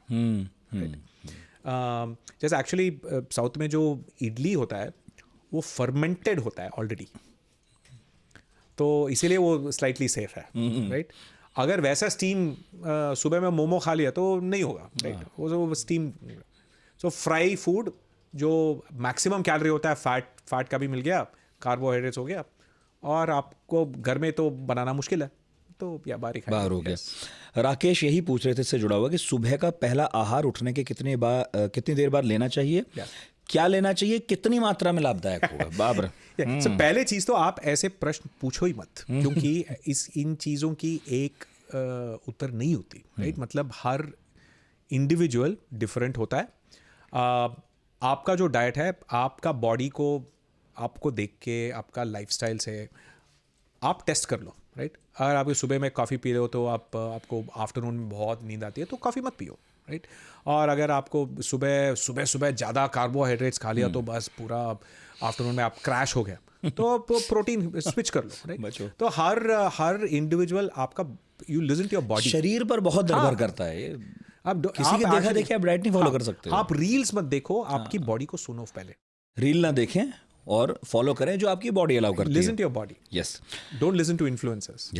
राइट। जैसे एक्चुअली साउथ में जो इडली होता है वो फर्मेंटेड होता है ऑलरेडी, तो इसीलिए वो स्लाइटली सेफ है, राइट। अगर वैसा स्टीम सुबह में मोमो खा लिया तो नहीं होगा, राइट। वो स्टीम, सो फ्राई फूड जो मैक्सिमम कैलोरी होता है, फैट का भी मिल गया, कार्बोहाइड्रेट्स हो गया, और आपको घर में तो बनाना मुश्किल है, तो या बाहर हो गया। राकेश यही पूछ रहे थे इससे जुड़ा हुआ कि सुबह का पहला आहार उठने के कितनी देर बाद लेना चाहिए, क्या लेना चाहिए, कितनी मात्रा में लाभदायक होगा? बाबर पहले चीज़ तो आप ऐसे प्रश्न पूछो ही मत, क्योंकि इन चीज़ों की एक उत्तर नहीं होती, राइट। मतलब हर इंडिविजुअल डिफरेंट होता है। आपका जो डाइट है, आपका बॉडी को आपको देख के, आपका लाइफस्टाइल से आप टेस्ट कर लो, राइट। अगर आप सुबह में कॉफ़ी पी रहे हो तो आपको आफ्टरनून में बहुत नींद आती है, तो कॉफ़ी मत पियो, राइट। और अगर आपको सुबह ज़्यादा कार्बोहाइड्रेट्स खा लिया तो बस पूरा आफ्टरनून में आप क्रैश हो गया, तो प्रोटीन स्विच कर लो, राइट। तो हर इंडिविजुअल आपका, you listen to your body, शरीर पर बहुत निर्भर करता है ये। आप किसी के देखा देखिए आप डाइट नहीं फॉलो कर सकते। आप रील्स मत देखो, आपकी बॉडी को सुनो पहले, रील ना देखें और फॉलो करें जो आपकी बॉडी अलाउ करती है। Listen to your body, yes, don't listen to influencers.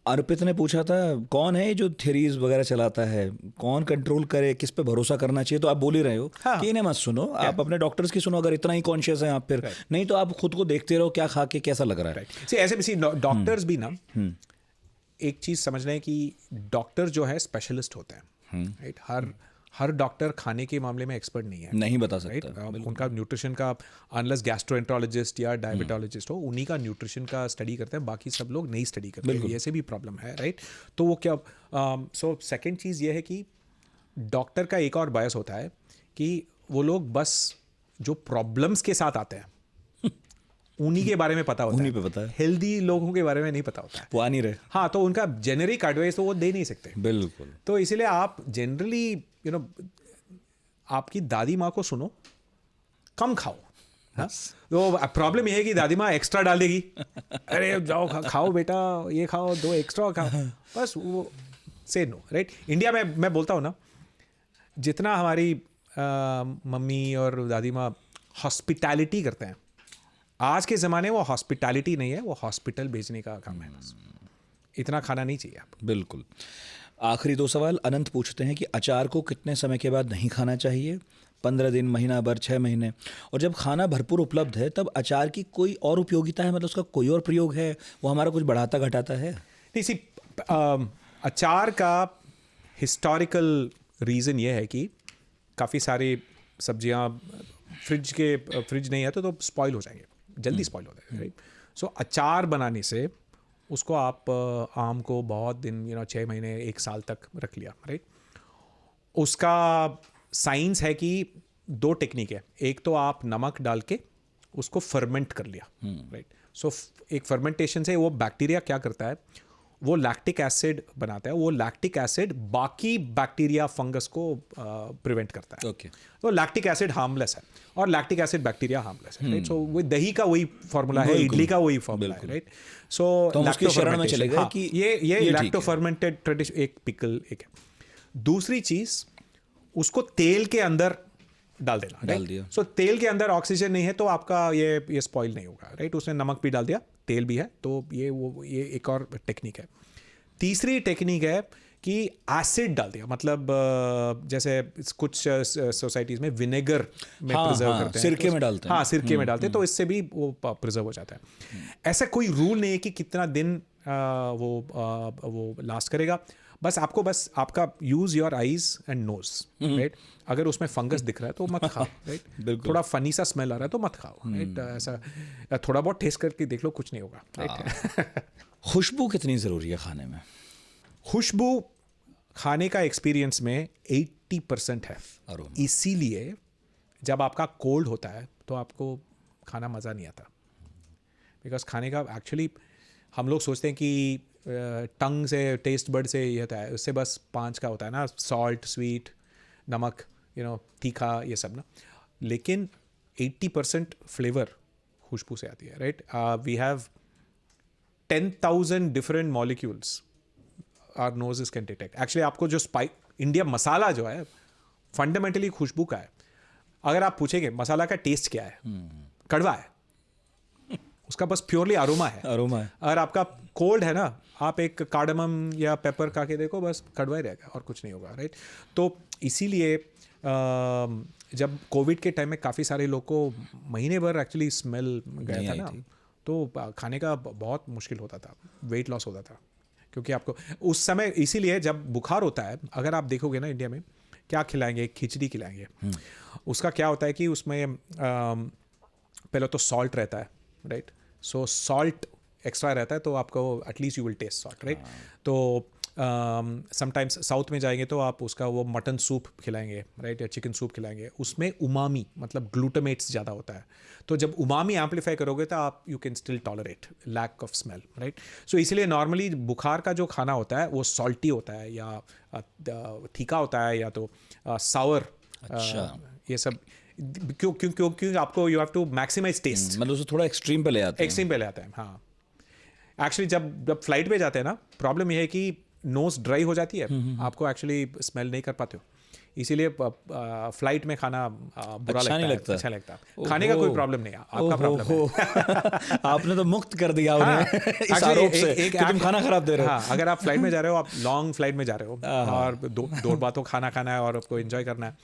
Arpit ने पूछा था कौन है जो थ्योरीज वगैरह चलाता है, कौन कंट्रोल करे, किस पे भरोसा करना चाहिए। तो आप बोल ही रहे हो कि इन्हें मत सुनो, आप अपने डॉक्टर्स की सुनो, अगर इतना ही कॉन्शियस हैं आप फिर, नहीं तो आप खुद को देखते रहो क्या खा के कैसा लग रहा है। ऐसे डॉक्टर्स भी ना एक चीज़ समझ रहे हैं कि डॉक्टर जो है स्पेशलिस्ट होते हैं, राइट। हर डॉक्टर खाने के मामले में एक्सपर्ट नहीं है, नहीं बता सकता, राइट। उनका न्यूट्रिशन का, अनलेस गैस्ट्रोएंट्रोलॉजिस्ट या डायबिटोलॉजिस्ट हो, उन्हीं का न्यूट्रिशन का स्टडी करते हैं, बाकी सब लोग नहीं स्टडी करते हैं। ऐसे भी प्रॉब्लम है, राइट। तो वो क्या, सो सेकेंड चीज़ ये है कि डॉक्टर का एक और बायस होता है कि वो लोग बस जो प्रॉब्लम्स के साथ आते हैं उन्हीं के बारे में पता होता है, पता है, हेल्दी लोगों के बारे में नहीं पता होता है, वो आ नहीं रहे। हाँ, तो उनका जेनेरिक एडवाइस तो वो दे नहीं सकते, बिल्कुल। तो इसीलिए आप जनरली आपकी दादी माँ को सुनो, कम खाओ। तो प्रॉब्लम ये है कि दादी माँ एक्स्ट्रा डाल देगी, अरे जाओ खाओ बेटा, ये खाओ, 2 एक्स्ट्रा खाओ, बस वो से नो, राइट। इंडिया में मैं बोलता हूँ ना, जितना हमारी मम्मी और दादी माँ हॉस्पिटैलिटी करते हैं, आज के ज़माने वो हॉस्पिटैलिटी नहीं है, वो हॉस्पिटल भेजने का काम है, बस इतना खाना नहीं चाहिए आप। बिल्कुल। आखिरी 2 सवाल अनंत पूछते हैं कि अचार को कितने समय के बाद नहीं खाना चाहिए? 15 दिन, महीना भर, 6 महीने? और जब खाना भरपूर उपलब्ध है तब अचार की कोई और उपयोगिता है, मतलब उसका कोई और प्रयोग है, वो हमारा कुछ बढ़ाता घटाता है? नहीं, सी अचार का हिस्टोरिकल रीज़न ये है कि काफ़ी सारे सब्जियां फ्रिज नहीं है तो स्पॉइल हो जाएंगे, जल्दी स्पॉइल हो जाएंगे, राइट। सो अचार बनाने से उसको आप आम को बहुत दिन 6 महीने 1 साल तक रख लिया, राइट। उसका साइंस है कि 2 टेक्निक है। एक तो आप नमक डाल के उसको फर्मेंट कर लिया, राइट। सो एक फर्मेंटेशन से वो बैक्टीरिया क्या करता है, वो लैक्टिक एसिड बनाता है। वो लैक्टिक एसिड बाकी बैक्टीरिया फंगस को प्रिवेंट करता है। ओके। तो लैक्टिक एसिड हार्मलेस है और लैक्टिक एसिड बैक्टीरिया हार्मलेस है, राइट। सो वो दही का वही फॉर्मूला है, इडली का वही फॉर्मूला है, राइट। सो तो हम उसकी शरण में चले गए कि ये लैक्टो फर्मेंटेड ट्रेडिशन, एक पिकल एक है। दूसरी चीज, उसको तेल के अंदर डाल देना, डाल दिया। सो तेल के अंदर ऑक्सीजन नहीं है तो आपका ये स्पॉइल नहीं होगा, राइट। उसने नमक भी डाल दिया, तेल भी है, तो ये एक और टेक्निक है। तीसरी टेक्निक है कि एसिड डाल दिया, मतलब जैसे कुछ सोसाइटीज में विनेगर में प्रिजर्व करते हैं, सिरके में डालते हैं। हाँ, सिरके में डालते हैं, तो इससे भी वो प्रिजर्व हो जाता है। ऐसा कोई रूल नहीं है कि कितना दिन वो लास्ट करेगा। बस आपका use your eyes and nose, right. अगर उसमें फंगस दिख रहा है तो मत खाओ, राइट। थोड़ा फनी सा स्मेल आ रहा है तो मत खाओ, राइट। ऐसा थोड़ा बहुत टेस्ट करके देख लो, कुछ नहीं होगा, राइट। खुशबू कितनी ज़रूरी है खाने में? खुशबू खाने का एक्सपीरियंस में 80% है। अरोमा। इसीलिए जब आपका कोल्ड होता है तो आपको खाना मज़ा नहीं आता, बिकॉज खाने का एक्चुअली हम लोग सोचते हैं कि टंग से, टेस्ट बर्ड से ये होता है, उससे बस 5 का होता है ना, सॉल्ट, स्वीट, नमक, तीखा, ये सब ना। लेकिन 80% फ्लेवर खुशबू से आती है, right. We have 10,000 different molecules our noses can detect. Actually आपको जो इंडिया मसाला जो है फंडामेंटली खुशबू का है। अगर आप पूछेंगे मसाला का टेस्ट क्या है, कड़वा है, उसका बस प्योरली अरोमा है। अगर आपका कोल्ड है ना, आप एक कार्डमम या पेपर खा के देखो, बस कड़वा ही रहेगा और कुछ नहीं होगा, राइट। तो इसीलिए जब कोविड के टाइम में काफ़ी सारे लोग को महीने भर एक्चुअली स्मेल गया था ना, तो खाने का बहुत मुश्किल होता था, वेट लॉस होता था, क्योंकि आपको उस समय, इसीलिए जब बुखार होता है, अगर आप देखोगे ना इंडिया में क्या खिलाएंगे, खिचड़ी खिलाएंगे। उसका क्या होता है कि उसमें पहले तो सॉल्ट रहता है, राइट। सो सॉल्ट एक्स्ट्रा रहता है तो आपको at least you will taste salt, right. तो समटाइम्स साउथ में जाएंगे तो आप उसका वो मटन सूप खिलाएंगे, राइट, या चिकन सूप खिलाएंगे। उसमें उमामी मतलब ग्लूटामेट्स ज़्यादा होता है, तो जब उमामी एम्पलीफाई करोगे तो आप you can still tolerate lack of smell, right. So इसीलिए नॉर्मली बुखार का जो खाना होता है वो सॉल्टी होता है या तीखा होता है या तो सावर। ये सब क्यों आपको you have to maximise taste, मतलब उसे थोड़ा एक्सट्रीम पे ले आते हैं। हाँ, एक्चुअली जब फ्लाइट पे जाते हैं ना, प्रॉब्लम ये है कि नोज ड्राई हो जाती है, आपको एक्चुअली स्मेल नहीं कर पाते हो, इसीलिए फ्लाइट में खाना बुरा अच्छा लगता है, अच्छा लगता है। खाने का कोई प्रॉब्लम नहीं है, आपका प्रॉब्लम है। आपने तो मुक्त कर दिया उन्हें इस आरोप से कि तुम खाना खराब दे रहे हो। हाँ, अगर आप फ्लाइट में जा रहे हो, आप लॉन्ग फ्लाइट में जा रहे हो और दो बार तो खाना खाना है और आपको एंजॉय करना है,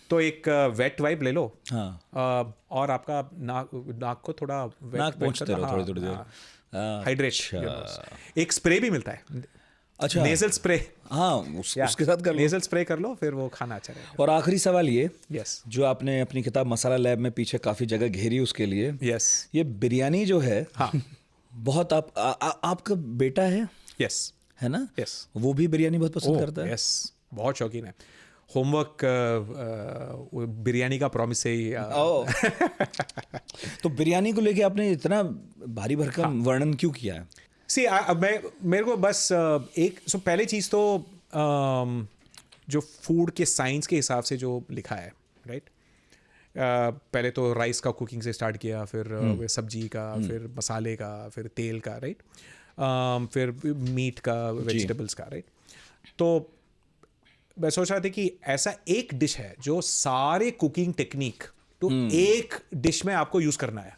तो एक वेट वाइप ले लो। और आपका नाक को थोड़ा नाक पोंछते रहो थोड़ी देर, हाइड्रेट। एक स्प्रे भी मिलता है, अच्छा, नेजल स्प्रे। हाँ, उसके साथ कर लो, नेजल स्प्रे कर लो, फिर वो खाना अच्छा रहेगा। और आखिरी सवाल ये, यस, जो आपने अपनी किताब मसाला लैब में पीछे काफ़ी जगह घेरी उसके लिए, यस, ये बिरयानी जो है, हाँ, बहुत आपका बेटा है, यस, है ना, यस, वो भी बिरयानी बहुत पसंद करता है। यस, बहुत शौकीन है। होमवर्क बिरयानी का प्रॉमिस से ही तो बिरयानी को लेके आपने इतना भारी भरकम वर्णन क्यों किया है? सी मेरे को बस पहले चीज़ तो जो फूड के साइंस के हिसाब से जो लिखा है, राइट। पहले तो राइस का कुकिंग से स्टार्ट किया, फिर सब्जी का, फिर मसाले का, फिर तेल का, राइट, फिर मीट का, वेजिटेबल्स का, राइट। तो मैं सोच रहा था कि ऐसा एक डिश है जो सारे कुकिंग टेक्निक तो एक डिश में आपको यूज़ करना है।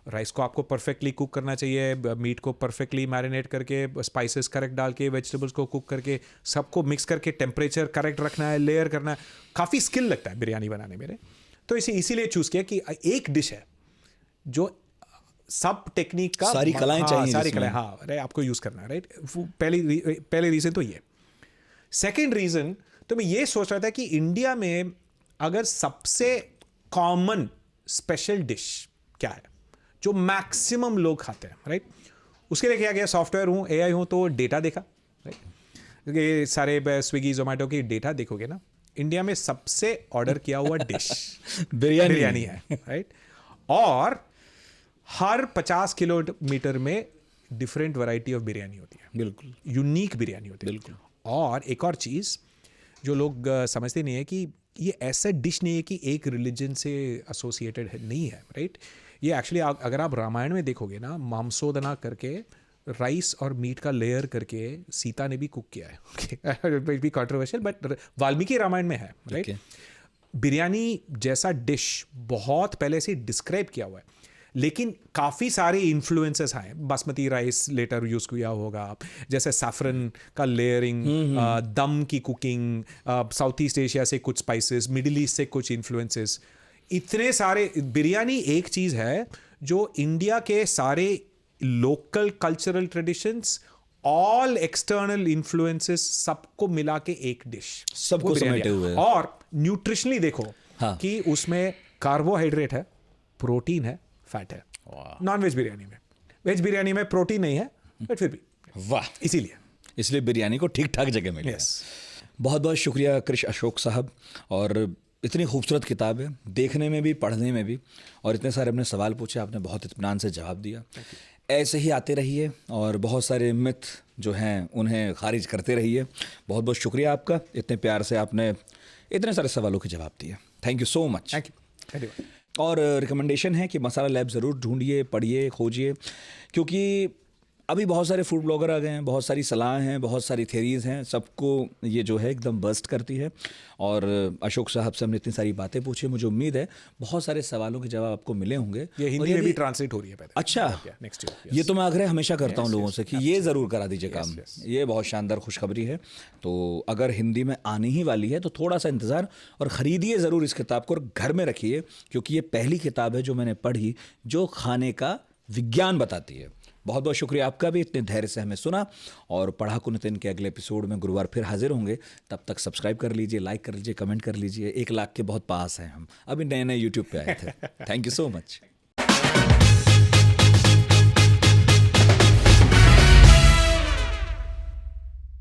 राइस को आपको परफेक्टली कुक करना चाहिए, मीट को परफेक्टली मैरिनेट करके, स्पाइसेस करेक्ट डाल के, वेजिटेबल्स को कुक करके, सबको मिक्स करके टेम्परेचर करेक्ट रखना है, लेयर करना है। काफ़ी स्किल लगता है बिरयानी बनाने मेरे, तो इसीलिए चूज़ किया कि एक डिश है जो सब टेक्निक का सारी कलाएं चाहिए, सारी कलाएं, हाँ, आपको यूज़ करना है, राइट। पहले रीज़न तो ये। सेकेंड रीज़न, तो मैं ये सोच रहा था कि इंडिया में अगर सबसे कॉमन स्पेशल डिश क्या है जो मैक्सिमम लोग खाते हैं, राइट? उसके लिए क्या किया, सॉफ्टवेयर हूँ, AI हूँ, तो डेटा देखा, राइट? ये सारे स्विगी जोमेटो की डेटा देखोगे ना, इंडिया में सबसे ऑर्डर किया हुआ डिश बिरयानी है, राइट? और हर 50 किलोमीटर में डिफरेंट वैरायटी ऑफ बिरयानी होती है, बिल्कुल यूनिक बिरयानी होती है, बिल्कुल। और एक और चीज़ जो लोग समझते नहीं है कि ये ऐसा डिश नहीं है कि एक रिलीजन से एसोसिएटेड है, नहीं है, राइट? ये एक्चुअली अगर आप रामायण में देखोगे ना, मांसोदना करके राइस और मीट का लेयर करके सीता ने भी कुक किया है, okay? Be controversial, but Valmiki Ramayan में है, राइट? Okay. बिरयानी जैसा डिश बहुत पहले से डिस्क्राइब किया हुआ है, लेकिन काफ़ी सारे इन्फ्लुएंसेस आए। बासमती राइस लेटर यूज़ किया होगा, जैसे सैफरन का लेयरिंग, दम की कुकिंग, साउथ ईस्ट एशिया से कुछ स्पाइसेस, मिडिल ईस्ट से कुछ इन्फ्लुएंसेस, इतने सारे। बिरयानी एक चीज़ है जो इंडिया के सारे local cultural traditions, all external influences सबको मिला के एक डिश, सबको वो बिरयानी समेटे है। हुए है। और न्यूट्रिशनली देखो, हाँ। कि उसमें कार्बोहाइड्रेट है, प्रोटीन है, फैट है। नॉन वेज बिरयानी में, वेज बिरयानी में प्रोटीन नहीं है, बट फिर भी वाह, इसीलिए इसलिए बिरयानी को ठीक ठाक जगह मिली है। Yes. बहुत बहुत शुक्रिया कृष अशोक साहब। और इतनी खूबसूरत किताब है, देखने में भी पढ़ने में भी, और इतने सारे अपने सवाल पूछे, आपने बहुत इत्मीनान से जवाब दिया। ऐसे ही आते रहिए और बहुत सारे मिथ जो हैं उन्हें खारिज करते रहिए। बहुत बहुत शुक्रिया आपका, इतने प्यार से आपने इतने सारे सवालों के जवाब दिए। Thank you so much. Thank you. और रिकमेंडेशन है कि मसाला लैब ज़रूर ढूंढिए, पढ़िए, खोजिए, क्योंकि अभी बहुत सारे फूड ब्लॉगर आ गए हैं, बहुत सारी सलाह हैं, बहुत सारी थेरीज़ हैं, सबको ये जो है एकदम बर्स्ट करती है। और अशोक साहब से हमने इतनी सारी बातें पूछी, मुझे उम्मीद है बहुत सारे सवालों के जवाब आपको मिले होंगे। ये हिंदी में भी ट्रांसलेट हो रही है पहले। अच्छा, नेक्स्ट ईयर। ये तो मैं आग्रह हमेशा करता हूँ लोगों से कि ये ज़रूर करा दीजिए काम। ये बहुत शानदार खुशखबरी है। तो अगर हिंदी में आने ही वाली है तो थोड़ा सा इंतज़ार, और ख़रीदिए ज़रूर इस किताब को और घर में रखिए, क्योंकि ये पहली किताब है जो मैंने पढ़ी जो खाने का विज्ञान बताती है। बहुत बहुत शुक्रिया आपका भी, इतने धैर्य से हमें सुना। और पढ़ाकू नितिन के अगले एपिसोड में गुरुवार फिर हाजिर होंगे। तब तक सब्सक्राइब कर लीजिए, लाइक कर लीजिए, कमेंट कर लीजिए। 1 लाख के बहुत पास हैं हम, अभी नए नए यूट्यूब पे आए थे। Thank you so much.